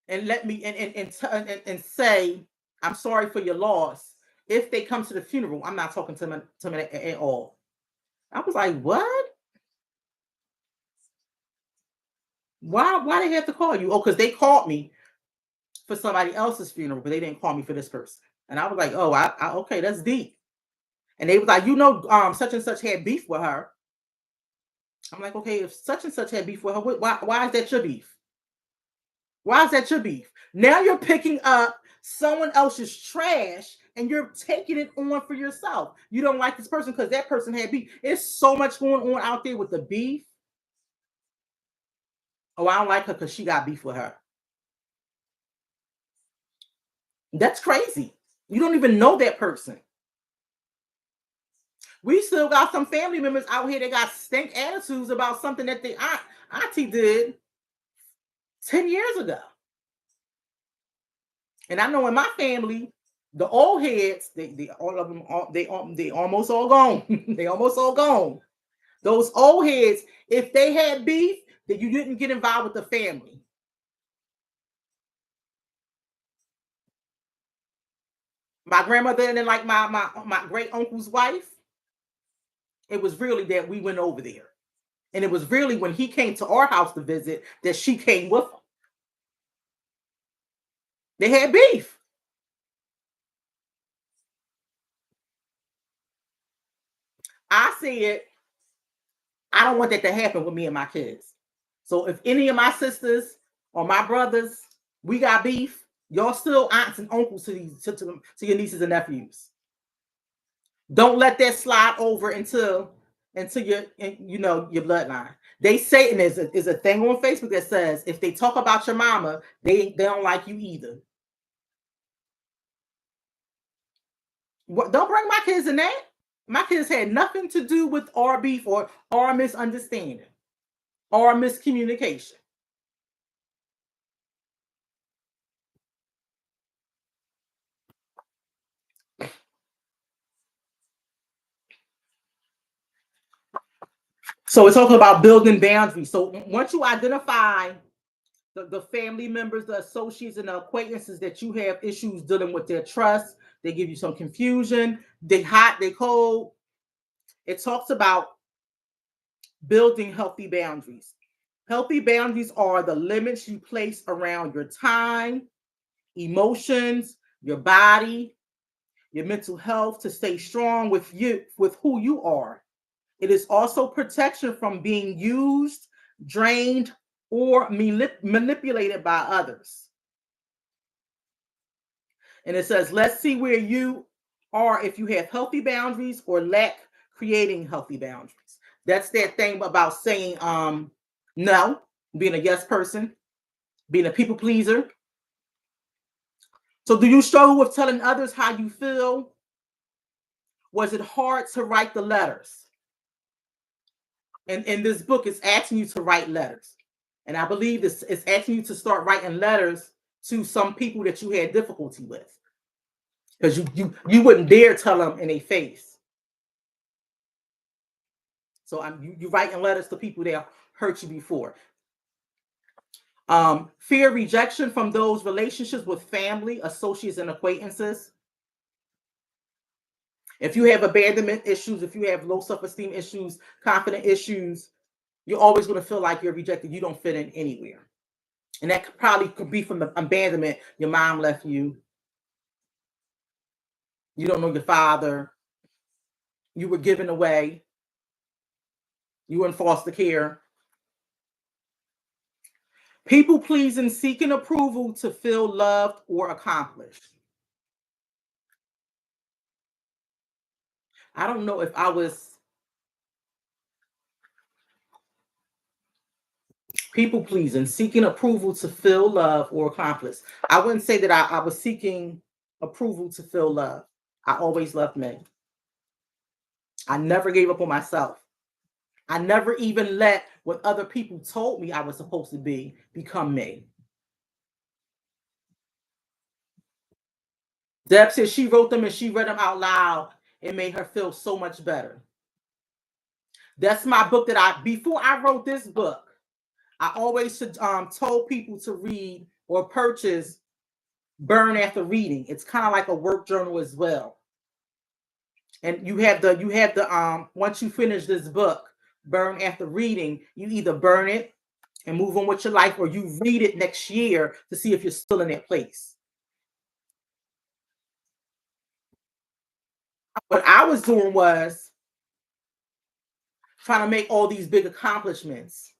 and let me and say, I'm sorry for your loss, if they come to the funeral, I'm not talking to them at all. I was like, what? Why they have to call you? Oh, because they called me for somebody else's funeral, but they didn't call me for this person. And I was like, oh, okay, that's deep. And they was like, such and such had beef with her. I'm like, okay, if such and such had beef with her, why is that your beef? Why is that your beef? Now you're picking up someone else's trash and you're taking it on for yourself. You don't like this person because that person had beef. It's so much going on out there with the beef. Oh, I don't like her because she got beef with her. That's crazy. You don't even know that person. We still got some family members out here that got stink attitudes about something that the auntie did 10 years ago. And I know in my family, the old heads, they all of them, they almost all gone. They almost all gone. Those old heads, if they had beef, then you didn't get involved with the family. My grandmother and then like my great uncle's wife, it was really that we went over there. And it was really when he came to our house to visit that she came with him. They had beef. I said, I don't want that to happen with me and my kids. So if any of my sisters or my brothers, we got beef, y'all still aunts and uncles to your nieces and nephews. Don't let that slide over into your your bloodline. They say, and there's a thing on Facebook that says if they talk about your mama, they don't like you either. Don't bring my kids in that. My kids had nothing to do with our beef or our misunderstanding or miscommunication. So we're talking about building boundaries. So once you identify the family members, the associates, and the acquaintances that you have issues dealing with their trust, they give you some confusion, they hot, they cold. It talks about building healthy boundaries. Healthy boundaries are the limits you place around your time, emotions, your body, your mental health to stay strong with who you are. It is also protection from being used, drained, or manipulated by others. And it says, let's see where you are if you have healthy boundaries or lack creating healthy boundaries. That's that thing about saying no, being a yes person, being a people pleaser. So do you struggle with telling others how you feel? Was it hard to write the letters? And in this book, it's asking you to write letters. And I believe it's asking you to start writing letters to some people that you had difficulty with. Because you wouldn't dare tell them in a face. So you writing letters to people that hurt you before. Fear rejection from those relationships with family, associates, and acquaintances. If you have abandonment issues, if you have low self-esteem issues, confident issues, you're always going to feel like you're rejected. You don't fit in anywhere. And that probably could be from the abandonment. Your mom left you. You don't know your father. You were given away. You were in foster care. People pleasing, seeking approval to feel loved or accomplished. I don't know if I was people pleasing, seeking approval to feel love or accomplished. I wouldn't say that I was seeking approval to feel love. I always loved me. I never gave up on myself. I never even let what other people told me I was supposed to be become me. Deb said she wrote them and she read them out loud. It made her feel so much better. That's my book before I wrote this book, I always told people to read or purchase Burn After Reading. It's kind of like a work journal as well. And you have the once you finish this book, Burn After Reading, you either burn it and move on with your life, or you read it next year to see if you're still in that place. What I was doing was trying to make all these big accomplishments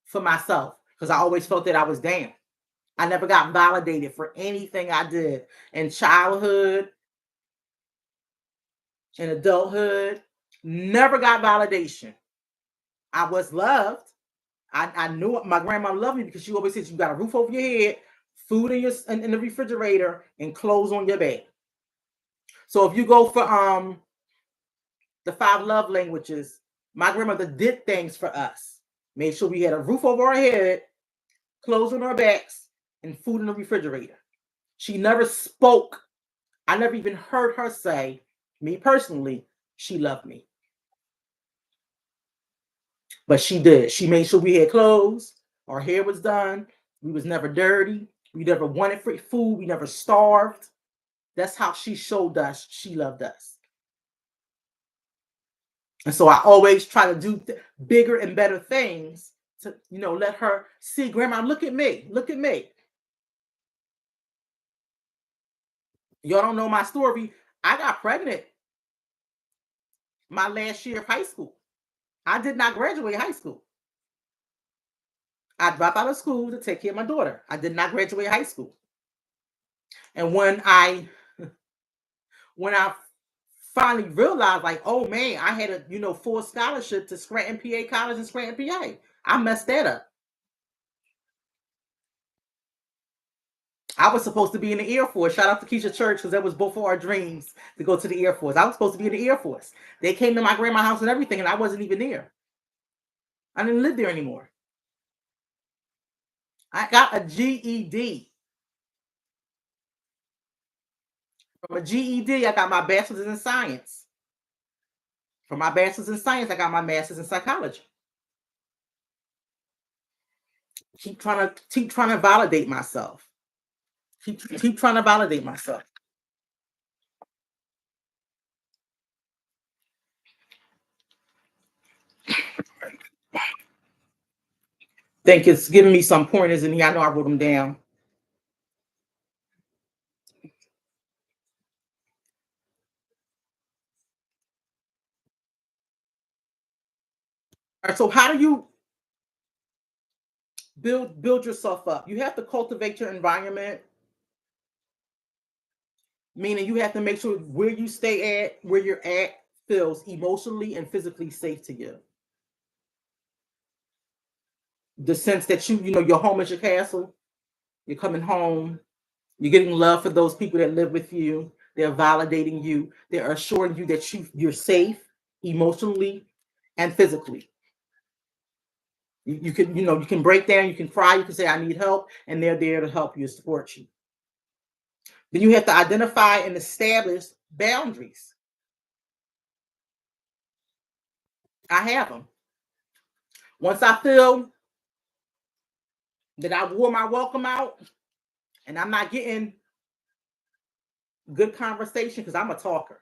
for myself because I always felt that I was down. I never got validated for anything I did in childhood, in adulthood. Never got validation. I was loved. I knew my grandma loved me because she always said you got a roof over your head, food in the refrigerator, and clothes on your bed. So if you go for the 5 love languages, my grandmother did things for us. Made sure we had a roof over our head, clothes on our backs, and food in the refrigerator. She never spoke. I never even heard her say, me personally, she loved me. But she did. She made sure we had clothes, our hair was done, we was never dirty, we never wanted free food, we never starved. That's how she showed us she loved us. And so I always try to do bigger and better things to, let her see, Grandma, look at me. Look at me. Y'all don't know my story. I got pregnant my last year of high school. I did not graduate high school. I dropped out of school to take care of my daughter. I did not graduate high school. And when I finally realized, like, oh man, I had a full scholarship to Scranton, PA College in Scranton, PA. I messed that up. I was supposed to be in the Air Force. Shout out to Keisha Church because that was both of our dreams to go to the Air Force. I was supposed to be in the Air Force. They came to my grandma's house and everything, and I wasn't even there. I didn't live there anymore. I got a GED. From a GED, I got my bachelor's in science. From my bachelor's in science, I got my master's in psychology. Keep trying to validate myself. Keep trying to validate myself. Think it's giving me some pointers in here. I know I wrote them down. All right, so how do you build yourself up? You have to cultivate your environment, meaning you have to make sure where you stay at, where you're at, feels emotionally and physically safe to you. The sense that your home is your castle. You're coming home. You're getting love for those people that live with you. They're validating you. They're assuring you that you're safe emotionally and physically. You can break down, you can cry, you can say, I need help, and they're there to help you, support you. Then you have to identify and establish boundaries. I have them. Once I feel that I wore my welcome out and I'm not getting good conversation, because I'm a talker.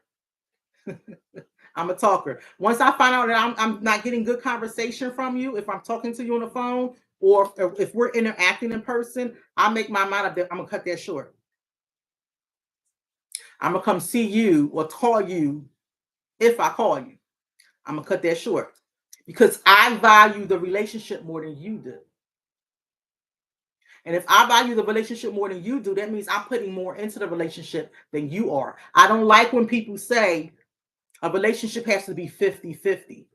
I'm a talker. Once I find out that I'm not getting good conversation from you, if I'm talking to you on the phone or if we're interacting in person, I make my mind up that I'm going to cut that short. I'm going to come see you or call you if I call you. I'm going to cut that short because I value the relationship more than you do. And if I value the relationship more than you do, that means I'm putting more into the relationship than you are. I don't like when people say a relationship has to be 50-50.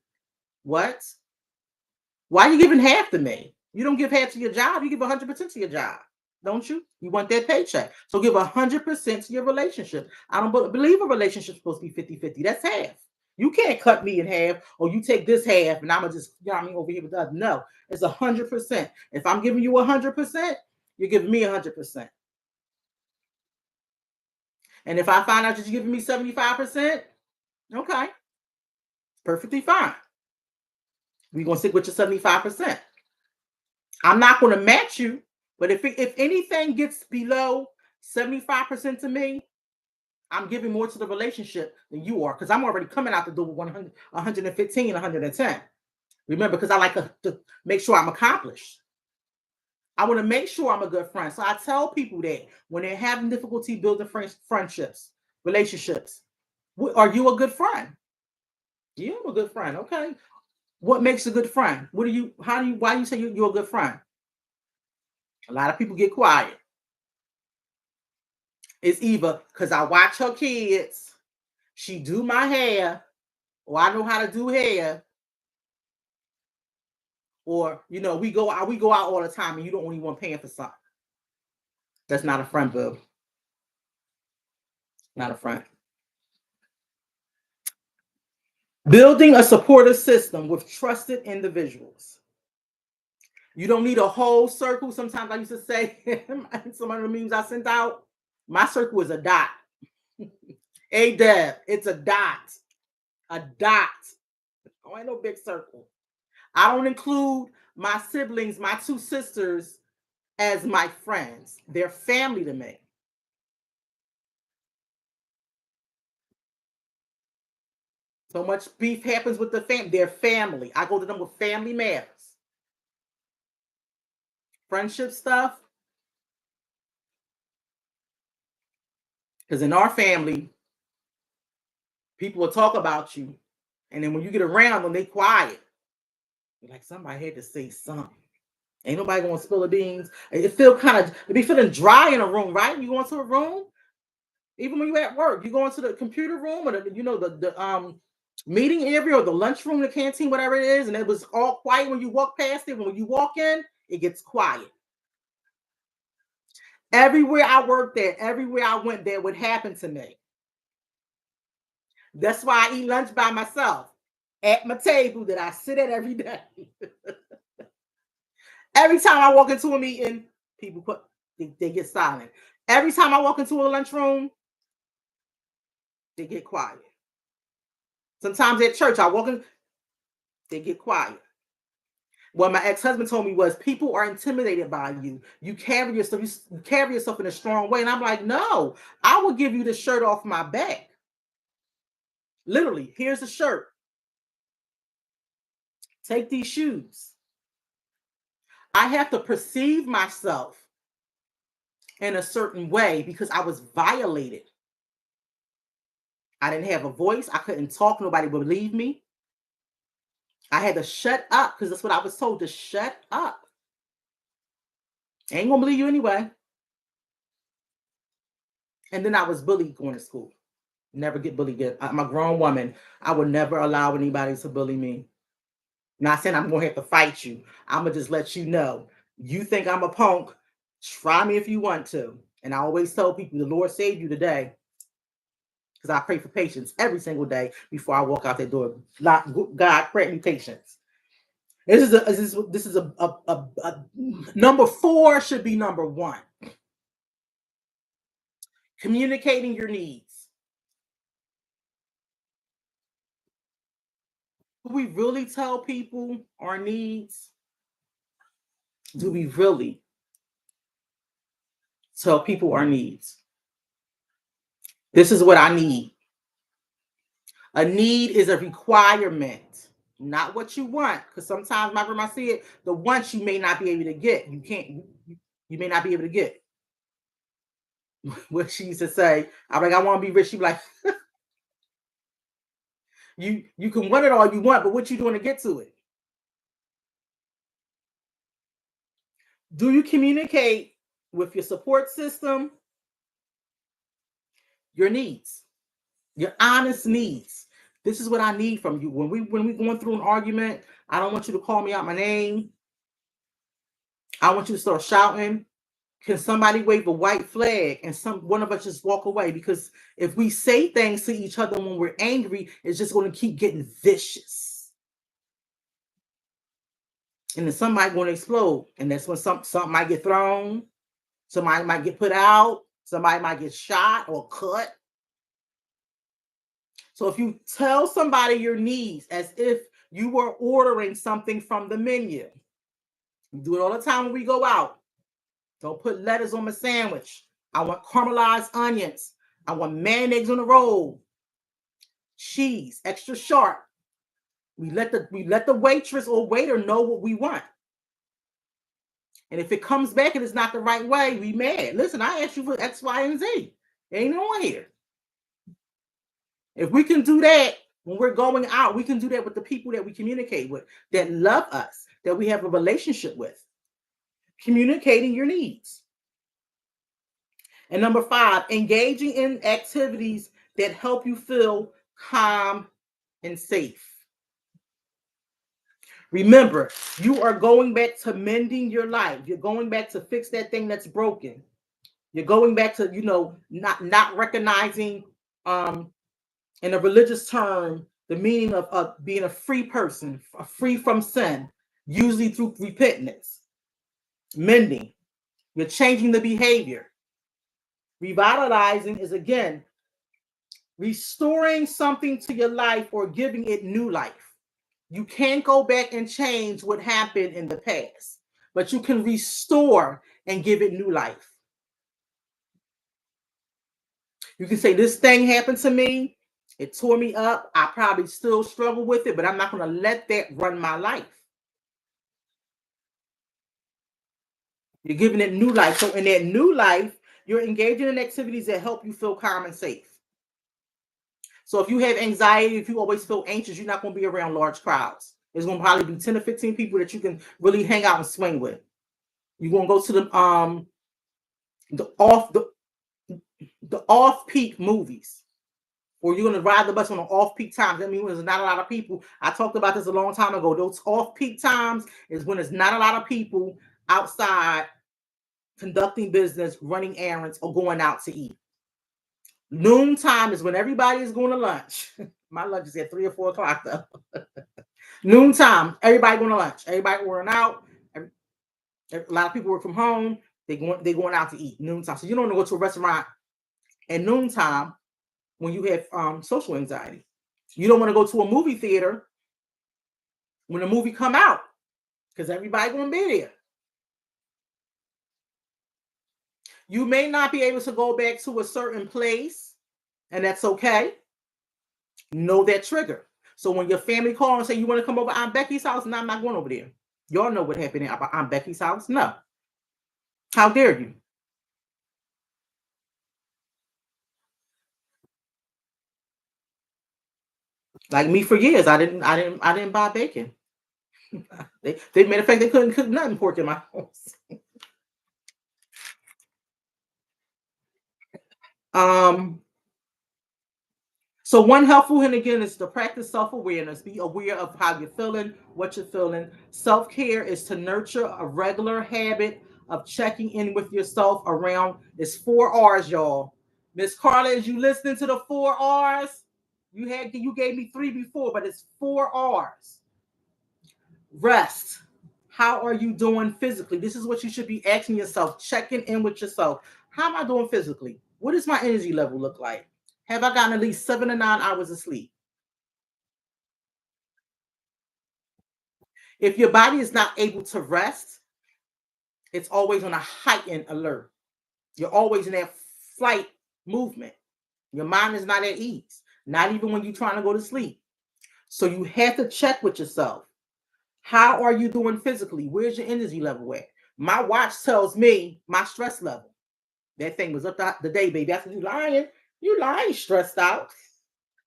What? Why are you giving half to me? You don't give half to your job. You give 100% to your job, don't you? You want that paycheck. So give 100% to your relationship. I don't believe a relationship is supposed to be 50-50. That's half. You can't cut me in half, or you take this half and I'm going to just, over here with the other. No, it's 100%. If I'm giving you 100%, you're giving me 100%. And if I find out that you're giving me 75%, okay. Perfectly fine. We're going to stick with your 75%. I'm not going to match you, but if anything gets below 75% to me, I'm giving more to the relationship than you are, because I'm already coming out the door with 100, 115, 110. Remember, because I like to make sure I'm accomplished. I want to make sure I'm a good friend. So I tell people that when they're having difficulty building friendships, relationships, are you a good friend? Yeah, I'm a good friend. Okay. What makes a good friend? Why do you say you're a good friend? A lot of people get quiet. It's either because I watch her kids, she do my hair, or I know how to do hair, or we go out all the time and you don't only want paying for something. That's not a friend, boo. Not a friend. Building a supportive system with trusted individuals. You don't need a whole circle. Sometimes I used to say, some of the memes I sent out, my circle is a dot. Deb, it's a dot. A dot. Oh, ain't no big circle. I don't include my siblings, my 2 sisters, as my friends. They're family to me. So much beef happens with the family. They're family. I go to them with family matters. Friendship stuff. Because in our family, people will talk about you. And then when you get around them, they quiet. You're like, somebody had to say something. Ain't nobody gonna spill the beans. It be feeling dry in a room, right? You go into a room, even when you're at work, you go into the computer room or the meeting area or the lunchroom, the canteen, whatever it is, and it was all quiet when you walk past it. When you walk in, it gets quiet. Everywhere I worked at, everywhere I went, that would happen to me. That's why I eat lunch by myself at my table that I sit at every day. Every time I walk into a meeting, people they get silent. Every time I walk into a lunchroom, they get quiet. Sometimes at church, I walk in, they get quiet. What my ex-husband told me was, people are intimidated by you. You carry yourself in a strong way. And I'm like, no, I will give you the shirt off my back. Literally, here's the shirt. Take these shoes. I have to perceive myself in a certain way because I was violated. I didn't have a voice. I couldn't talk. Nobody would believe me. I had to shut up because that's what I was told, to shut up. Ain't gonna believe you anyway. And then I was bullied going to school. Never get bullied again. I'm a grown woman. I would never allow anybody to bully me. Not saying I'm gonna have to fight you. I'm gonna just let you know. You think I'm a punk? Try me if you want to. And I always tell people, the Lord saved you today. Because I pray for patience every single day before I walk out that door. God, grant me patience. This is a number 4 should be number 1. Communicating your needs. Do we really tell people our needs? Do we really tell people our needs? This is what I need. A need is a requirement, not what you want. Because sometimes, remember I see it, the wants you may not be able to get. You may not be able to get. What she used to say, I'm like, I want to be rich. She be like, you can want it all you want, but what you doing to get to it? Do you communicate with your support system your needs, your honest needs? This is what I need from you. When we going through an argument, I don't want you to call me out my name. I want you to start shouting. Can somebody wave a white flag and one of us just walk away? Because if we say things to each other when we're angry, it's just going to keep getting vicious. And then somebody going to explode. And that's when something might get thrown. Somebody might get put out. Somebody might get shot or cut. So if you tell somebody your needs as if you were ordering something from the menu, we do it all the time when we go out. Don't put lettuce on my sandwich. I want caramelized onions. I want mayonnaise on the roll. Cheese, extra sharp. We let the waitress or waiter know what we want. And if it comes back and it's not the right way, we mad. Listen, I asked you for X, Y, and Z. It ain't on here. If we can do that when we're going out, we can do that with the people that we communicate with, that love us, that we have a relationship with. Communicating your needs. And number 5, engaging in activities that help you feel calm and safe. Remember, you are going back to mending your life. You're going back to fix that thing that's broken. You're going back to, not recognizing, in a religious term, the meaning of being a free person, free from sin, usually through repentance, mending. You're changing the behavior. Revitalizing is, again, restoring something to your life or giving it new life. You can't go back and change what happened in the past, but you can restore and give it new life. You can say, this thing happened to me. It tore me up. I probably still struggle with it, but I'm not going to let that run my life. You're giving it new life. So in that new life, you're engaging in activities that help you feel calm and safe. So if you have anxiety, if you always feel anxious, you're not going to be around large crowds. There's going to probably be 10 or 15 people that you can really hang out and swing with. You're going to go to the off-peak movies, or you're going to ride the bus on the off-peak times. That means when there's not a lot of people. I talked about this a long time ago. Those off-peak times is when there's not a lot of people outside conducting business, running errands, or going out to eat. Noon time is when everybody is going to lunch. My lunch is at 3 or 4 o'clock though. Noon time, everybody going to lunch. Everybody ordering out. A lot of people work from home. They going out to eat noon time. So you don't want to go to a restaurant at noon time when you have social anxiety. You don't want to go to a movie theater when the movie come out because everybody going to be there. You may not be able to go back to a certain place, and that's okay. Know that trigger. So when your family call and say, you want to come over Aunt Becky's house? No, I'm not going over there. Y'all know what happened at Aunt Becky's house? No. How dare you? Like me for years, I didn't buy bacon. They matter of fact, they couldn't cook nothing pork in my house. So one helpful hint again is to practice self-awareness. Be aware of how you're feeling, what you're feeling. Self-care is to nurture a regular habit of checking in with yourself around. It's 4 R's, y'all. Miss Carla, is you listening to the 4 R's? You gave me 3 before, but it's 4 R's. Rest. How are you doing physically? This is what you should be asking yourself, checking in with yourself. How am I doing physically? What does my energy level look like? Have I gotten at least 7 to 9 hours of sleep? If your body is not able to rest, it's always on a heightened alert. You're always in that flight movement. Your mind is not at ease, not even when you're trying to go to sleep. So you have to check with yourself. How are you doing physically? Where's your energy level at? My watch tells me my stress level. That thing was up the day, baby. That's what you lying. You lying stressed out.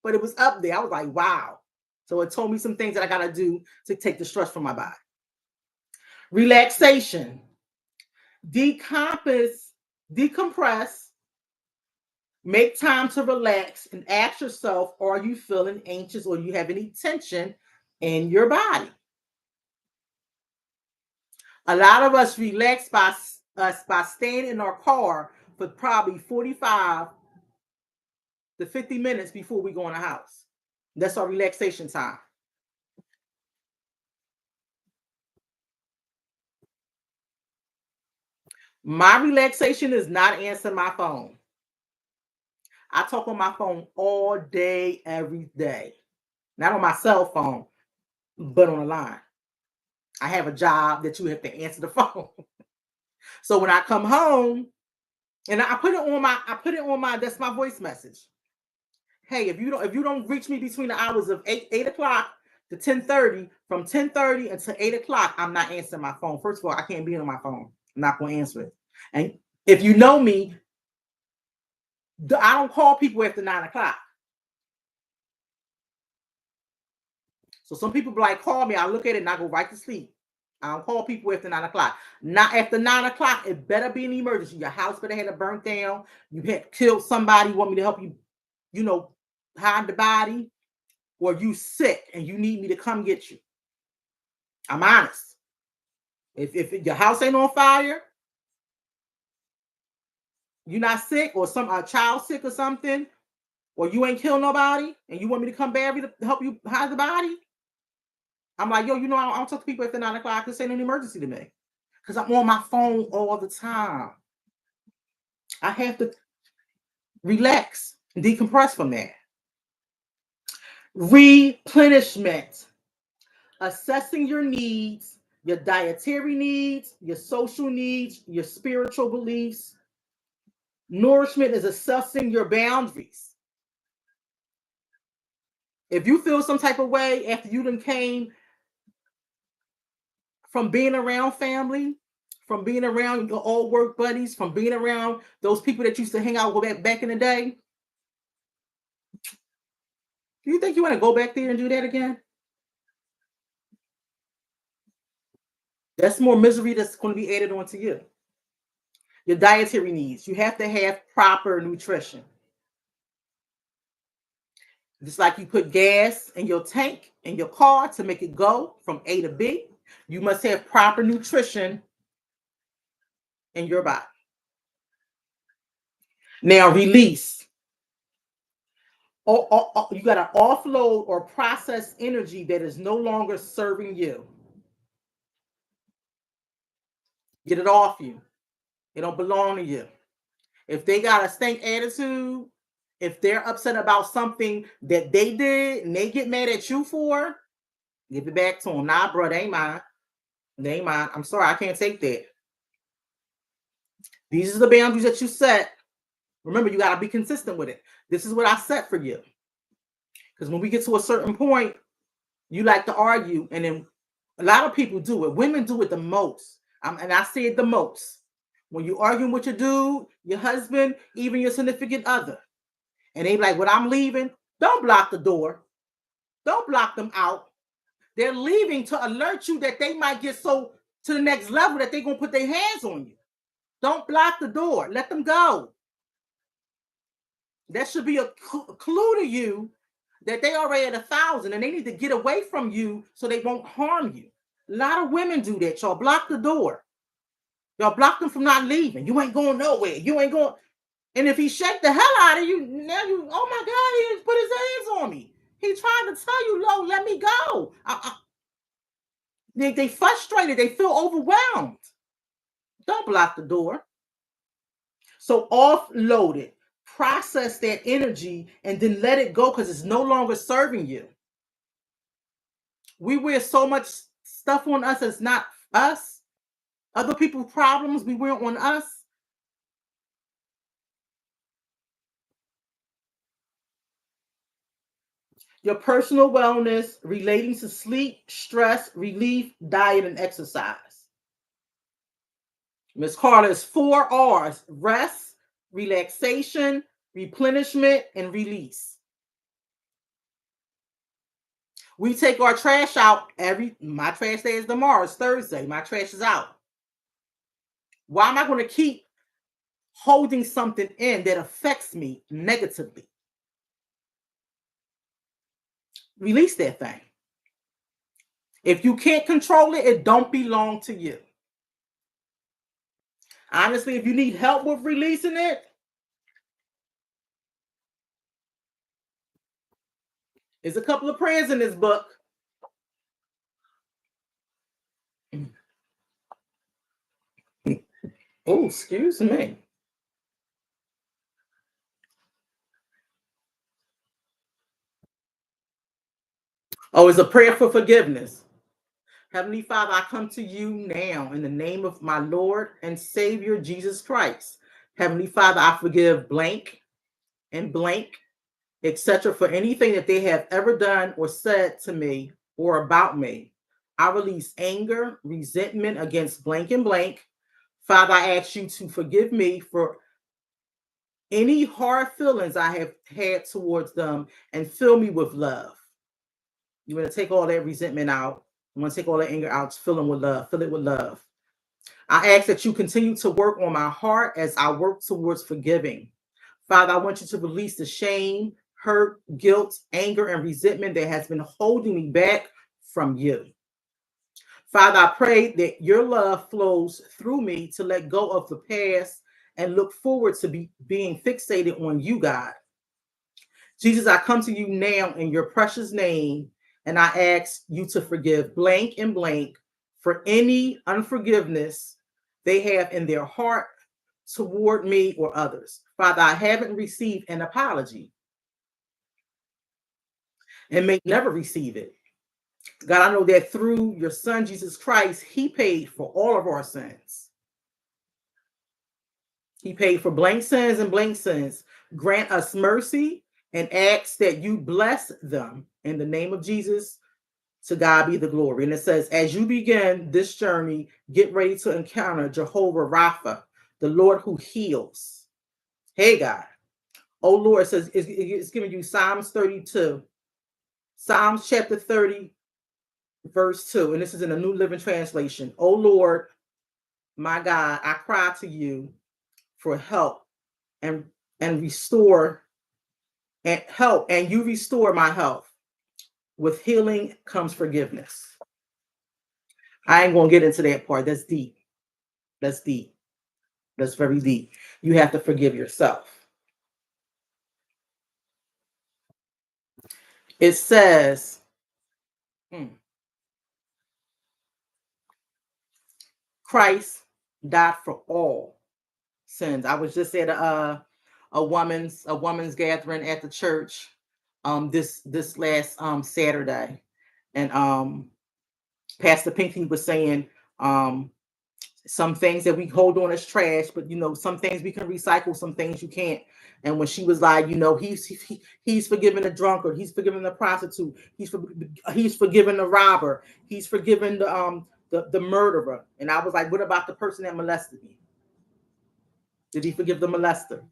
But it was up there. I was like, wow. So it told me some things that I got to do to take the stress from my body. Relaxation. Decompress, make time to relax, and ask yourself, are you feeling anxious or do you have any tension in your body? A lot of us relax by staying in our car for probably 45 to 50 minutes before we go in the house. That's our relaxation time. My relaxation is not answering my phone. I talk on my phone all day, every day. Not on my cell phone, but on the line. I have a job that you have to answer the phone. So when I come home, and I put it on my that's my voice message. Hey, if you don't reach me between the hours of 8 o'clock to 10:30, from 10:30 until 8 o'clock, I'm not answering my phone. First of all, I can't be on my phone. I'm not going to answer it. And if you know me, I don't call people after 9 o'clock. So some people be like, call me. I look at it and I go right to sleep. I don't call people after 9 o'clock. Not after 9 o'clock. It better be an emergency. Your house better have burnt down. You had killed somebody. You want me to help you, hide the body, or you sick and you need me to come get you. I'm honest. If your house ain't on fire, you're not sick, or a child sick or something, or you ain't killed nobody, and you want me to come bury to help you hide the body, I'm like, yo, I don't talk to people after 9 o'clock. This ain't an emergency to me, because I'm on my phone all the time. I have to relax and decompress from that. Replenishment. Assessing your needs, your dietary needs, your social needs, your spiritual beliefs. Nourishment is assessing your boundaries. If you feel some type of way after you done came from being around family, from being around your old work buddies, from being around those people that used to hang out with back in the day, do you think you want to go back there and do that again? That's more misery that's going to be added onto you. Your dietary needs. You have to have proper nutrition. Just like you put gas in your tank in your car to make it go from A to B, you must have proper nutrition in your body. Now, release. You got to offload or process energy that is no longer serving you. Get it off you. It don't belong to you. If they got a stink attitude, if they're upset about something that they did and they get mad at you for, give it back to them. Nah, bro, they ain't mine. They ain't mine. I'm sorry, I can't take that. These are the boundaries that you set. Remember, you got to be consistent with it. This is what I set for you. Because when we get to a certain point, you like to argue, and then a lot of people do it. Women do it the most. And I say it the most. When you're arguing with your dude, your husband, even your significant other, and they like, when I'm leaving, don't block the door. Don't block them out. They're leaving to alert you that they might get so to the next level that they're going to put their hands on you. Don't block the door. Let them go. That should be a clue to you that they already at 1,000 and they need to get away from you so they won't harm you. A lot of women do that. Y'all block the door. Y'all block them from not leaving. You ain't going nowhere. You ain't going. And if he shake the hell out of you, now you, oh my God, he put his hands on me. He trying to tell you, Lo, let me go. They frustrated. They feel overwhelmed. Don't block the door. So offload it. Process that energy and then let it go because it's no longer serving you. We wear so much stuff on us that's not us. Other people's problems we wear on us. Your personal wellness relating to sleep, stress, relief, diet, and exercise. Miss Carter's 4 R's: rest, relaxation, replenishment, and release. We take our trash out my trash day is tomorrow, it's Thursday. My trash is out. Why am I going to keep holding something in that affects me negatively? Release that thing. If you can't control it, it don't belong to you. Honestly, if you need help with releasing it, there's a couple of prayers in this book. Oh, excuse me. Oh, it's a prayer for forgiveness. Heavenly Father, I come to you now in the name of my Lord and Savior Jesus Christ. Heavenly Father, I forgive blank and blank, etc., for anything that they have ever done or said to me or about me. I release anger, resentment against blank and blank. Father, I ask you to forgive me for any hard feelings I have had towards them and fill me with love. You want to take all that resentment out. You want to take all that anger out, fill them with love, fill it with love. I ask that you continue to work on my heart as I work towards forgiving. Father, I want you to release the shame, hurt, guilt, anger, and resentment that has been holding me back from you. Father, I pray that your love flows through me to let go of the past and look forward to being fixated on you, God. Jesus, I come to you now in your precious name, and I ask you to forgive blank and blank for any unforgiveness they have in their heart toward me or others. Father, I haven't received an apology and may never receive it. God, I know that through your son, Jesus Christ, he paid for all of our sins. He paid for blank sins and blank sins. Grant us mercy and ask that you bless them in the name of Jesus. To God be the glory. And it says, as you begin this journey, get ready to encounter Jehovah Rapha, the Lord who heals. Hey, God. Oh, Lord, it says it's giving you Psalms 32. Psalms chapter 30, verse 2. And this is in a New Living Translation. Oh, Lord, my God, I cry to you for help and restore and help, and you restore my health. With healing comes forgiveness. I ain't gonna get into that part. That's deep. That's deep. That's very deep. You have to forgive yourself. It says, Christ died for all sins. I was just at a woman's gathering at the church this last Saturday, and Pastor Pinky was saying some things that we hold on as trash, but some things we can recycle, some things you can't. And when she was like, he's forgiven the drunkard, he's forgiven the prostitute, he's forgiven the robber, he's forgiven the murderer. And I was like, what about the person that molested me? Did he forgive the molester?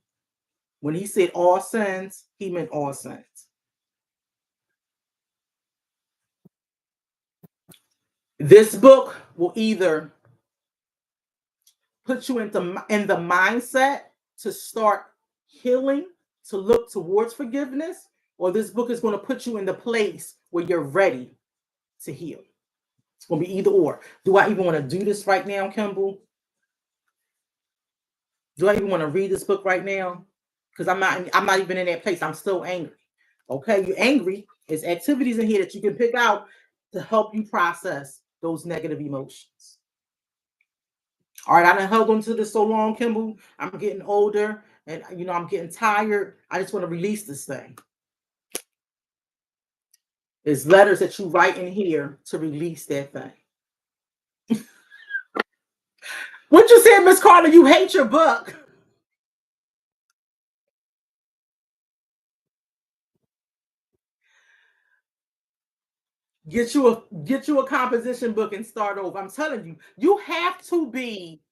When he said all sins, he meant all sins. This book will either put you in the mindset to start healing, to look towards forgiveness, or this book is going to put you in the place where you're ready to heal. It's going to be either or. Do I even want to do this right now, Kimble? Do I even want to read this book right now? Because I'm not even in that place. I'm still angry. Okay, you're angry. There's activities in here that you can pick out to help you process those negative emotions. All right, I done held on to this so long, Kimble. I'm getting older and I'm getting tired. I just want to release this thing. There's letters that you write in here to release that thing. What you said, Miss Carter, you hate your book. Get you a composition book and start over. I'm telling you, you have to be.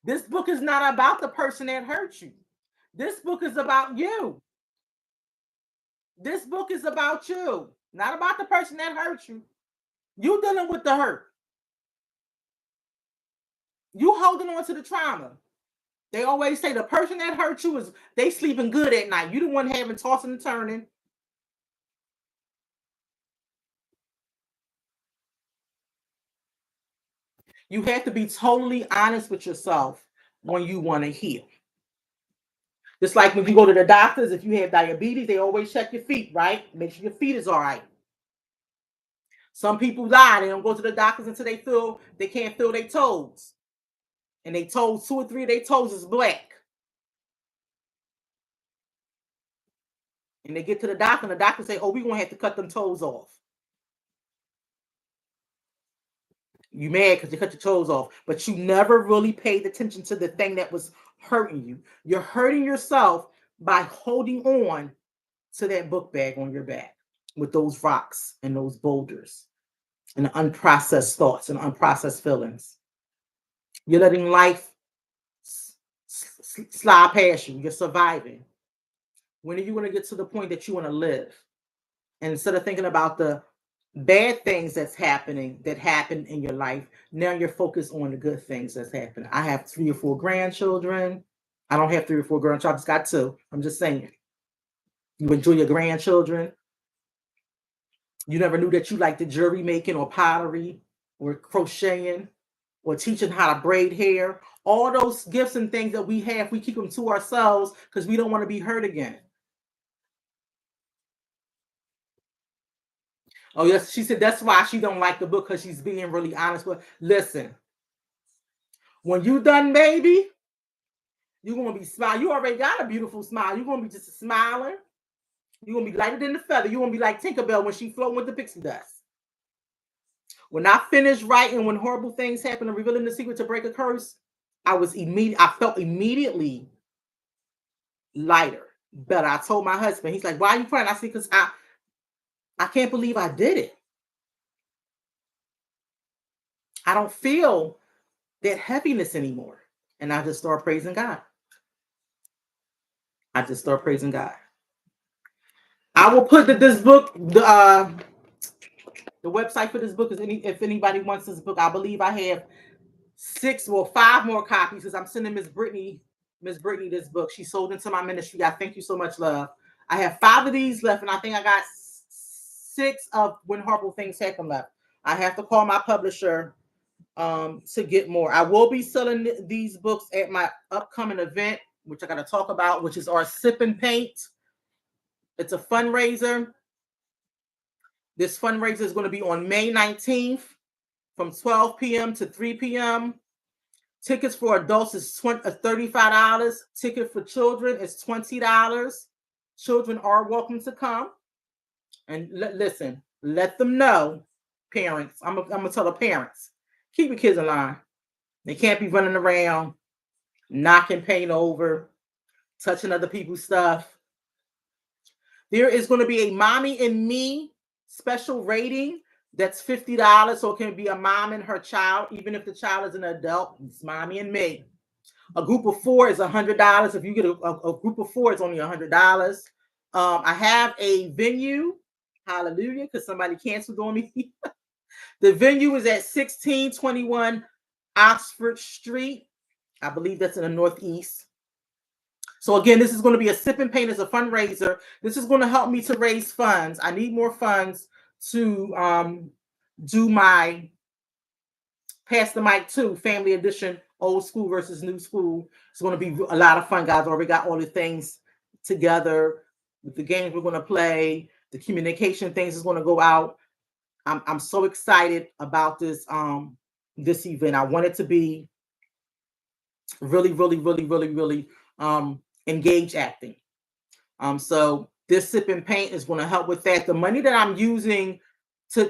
This book is not about the person that hurt you. This book is about you. This book is about you, not about the person that hurt you. You dealing with the hurt. You holding on to the trauma. They always say the person that hurt you is they sleeping good at night. You the one having tossing and turning. You have to be totally honest with yourself when you want to heal. Just like when you go to the doctors, if you have diabetes, they always check your feet, right? Make sure your feet is all right. Some people lie. They don't go to the doctors until they can't feel their toes. And they toes, 2 or 3 of their toes is black. And they get to the doctor, and the doctor say, oh, we're going to have to cut them toes off. You mad because you cut your toes off, but you never really paid attention to the thing that was hurting you. You're hurting yourself by holding on to that book bag on your back with those rocks and those boulders and the unprocessed thoughts and unprocessed feelings. You're letting life slide past you. You're surviving. When are you going to get to the point that you want to live? And instead of thinking about the bad things that happen in your life, now you're focused on the good things that's happening. I have 3 or 4 grandchildren. I don't have 3 or 4 grandchildren. I just got 2. I'm just saying. You enjoy your grandchildren. You never knew that you liked the jewelry making or pottery or crocheting or teaching how to braid hair. All those gifts and things that we have, we keep them to ourselves because we don't want to be hurt again. Oh, yes, she said that's why she don't like the book, because she's being really honest. But listen, when you done, baby, you're going to be smiling. You already got a beautiful smile. You're going to be just smiling. You're going to be lighter than the feather. You're going to be like Tinkerbell when she floating with the pixie dust. When I finished writing When Horrible Things Happen and Revealing the Secret to Break a Curse, I felt immediately lighter, better. I told my husband, he's like, why are you crying? I said, because I can't believe I did it. I don't feel that heaviness anymore. And I just start praising God. I will put this book, the website for this book is if anybody wants this book. I believe I have 5 more copies because I'm sending Miss Brittany this book. She sold into my ministry. I thank you so much, love. I have 5 of these left, and I think I got 6 of When Horrible Things Happen left. I have to call my publisher to get more. I will be selling these books at my upcoming event, which I got to talk about, which is our Sip and Paint. It's a fundraiser. This fundraiser is going to be on May 19th from 12 p.m. to 3 p.m. Tickets for adults is $35. Ticket for children is $20. Children are welcome to come. And listen, let them know, parents. I'm gonna tell the parents, keep your kids in line. They can't be running around, knocking paint over, touching other people's stuff. There is going to be a Mommy and Me special rating that's $50. So it can be a mom and her child, even if the child is an adult. It's Mommy and Me. A group of 4 is $100. If you get a group of 4, it's only $100. I have a venue. Hallelujah, because somebody canceled on me. The venue is at 1621 Oxford Street. I believe that's in the Northeast. So again, this is going to be a Sip and Paint as a fundraiser. This is going to help me to raise funds. I need more funds to do my Pass the Mic 2 Family Edition, Old School versus New School. It's going to be a lot of fun, guys. Already got all the things together with the games we're going to play. The communication things is going to go out. I'm so excited about this this event. I want it to be really, really, really, really, really engage acting. So this Sip and Paint is going to help with that. The money that I'm using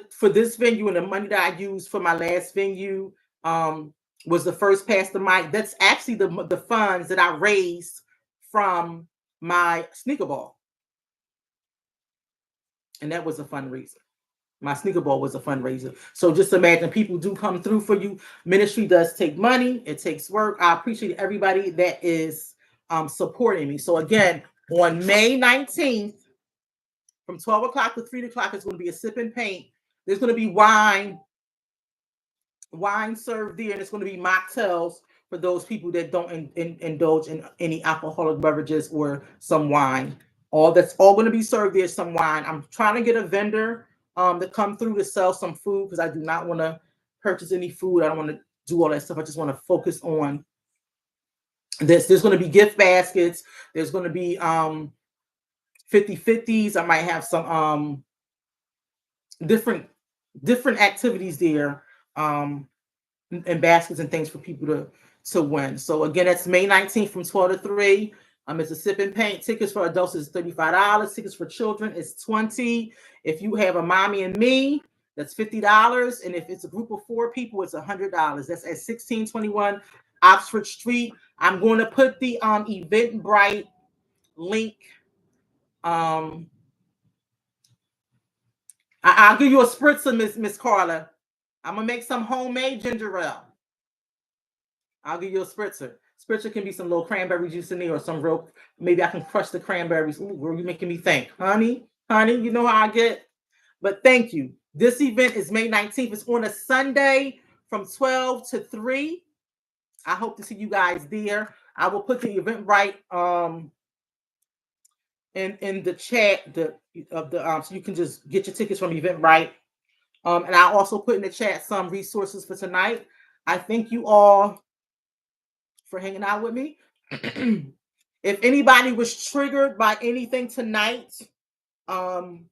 for this venue and the money that I used for my last venue was the first Pass the Mic. That's actually the funds that I raised from my sneaker ball. And that was a fundraiser. My sneaker ball was a fundraiser. So just imagine, people do come through for you. Ministry does take money. It takes work. I appreciate everybody that is supporting me. So again, on May 19th, from 12 o'clock to 3 o'clock, it's going to be a Sip and Paint. There's going to be wine served there, and it's going to be mocktails for those people that don't indulge in any alcoholic beverages or some wine. That's all going to be served there, some wine. I'm trying to get a vendor to come through to sell some food, because I do not want to purchase any food. I don't want to do all that stuff. I just want to focus on this. There's going to be gift baskets. There's going to be 50/50s. I might have some different activities there, and baskets and things for people to win. So again, that's May 19th from 12 to 3. It's a sip and paint. Tickets for adults is $35. Tickets for children is $20. If you have a mommy and me, that's $50. And if it's a group of 4 people, it's $100. That's at 1621 Oxford Street. I'm going to put the Eventbrite link. I'll give you a spritzer, Miss Carla. I'm gonna make some homemade ginger ale. I'll give you a spritzer. Spritzer can be some little cranberry juice in there or some real, maybe I can crush the cranberries. Ooh, girl, you're making me think. Honey, you know how I get. But thank you. This event is May 19th. It's on a Sunday from 12 to 3. I hope to see you guys there. I will put the Eventbrite in the chat so you can just get your tickets from Eventbrite. And I'll also put in the chat some resources for tonight. I thank you all for hanging out with me. If anybody was triggered by anything tonight, and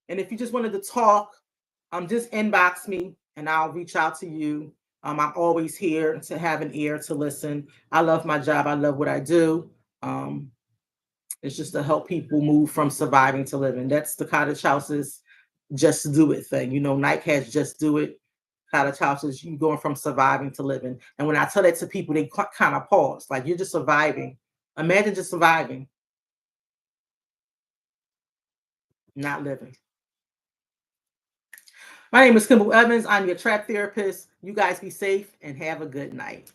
if you just wanted to talk, just inbox me and I'll reach out to you. I'm always here to have an ear to listen. I love my job. I love what I do. It's just to help people move from surviving to living. That's the Cottage House's Just Do It thing. You know, Nike has Just Do It. Cottage Houses, you going from surviving to living. And when I tell that to people, they kind of pause. Like, you're just surviving. Imagine just surviving, not living. My name is Kimble Evans. I'm your trap therapist. You guys be safe and have a good night.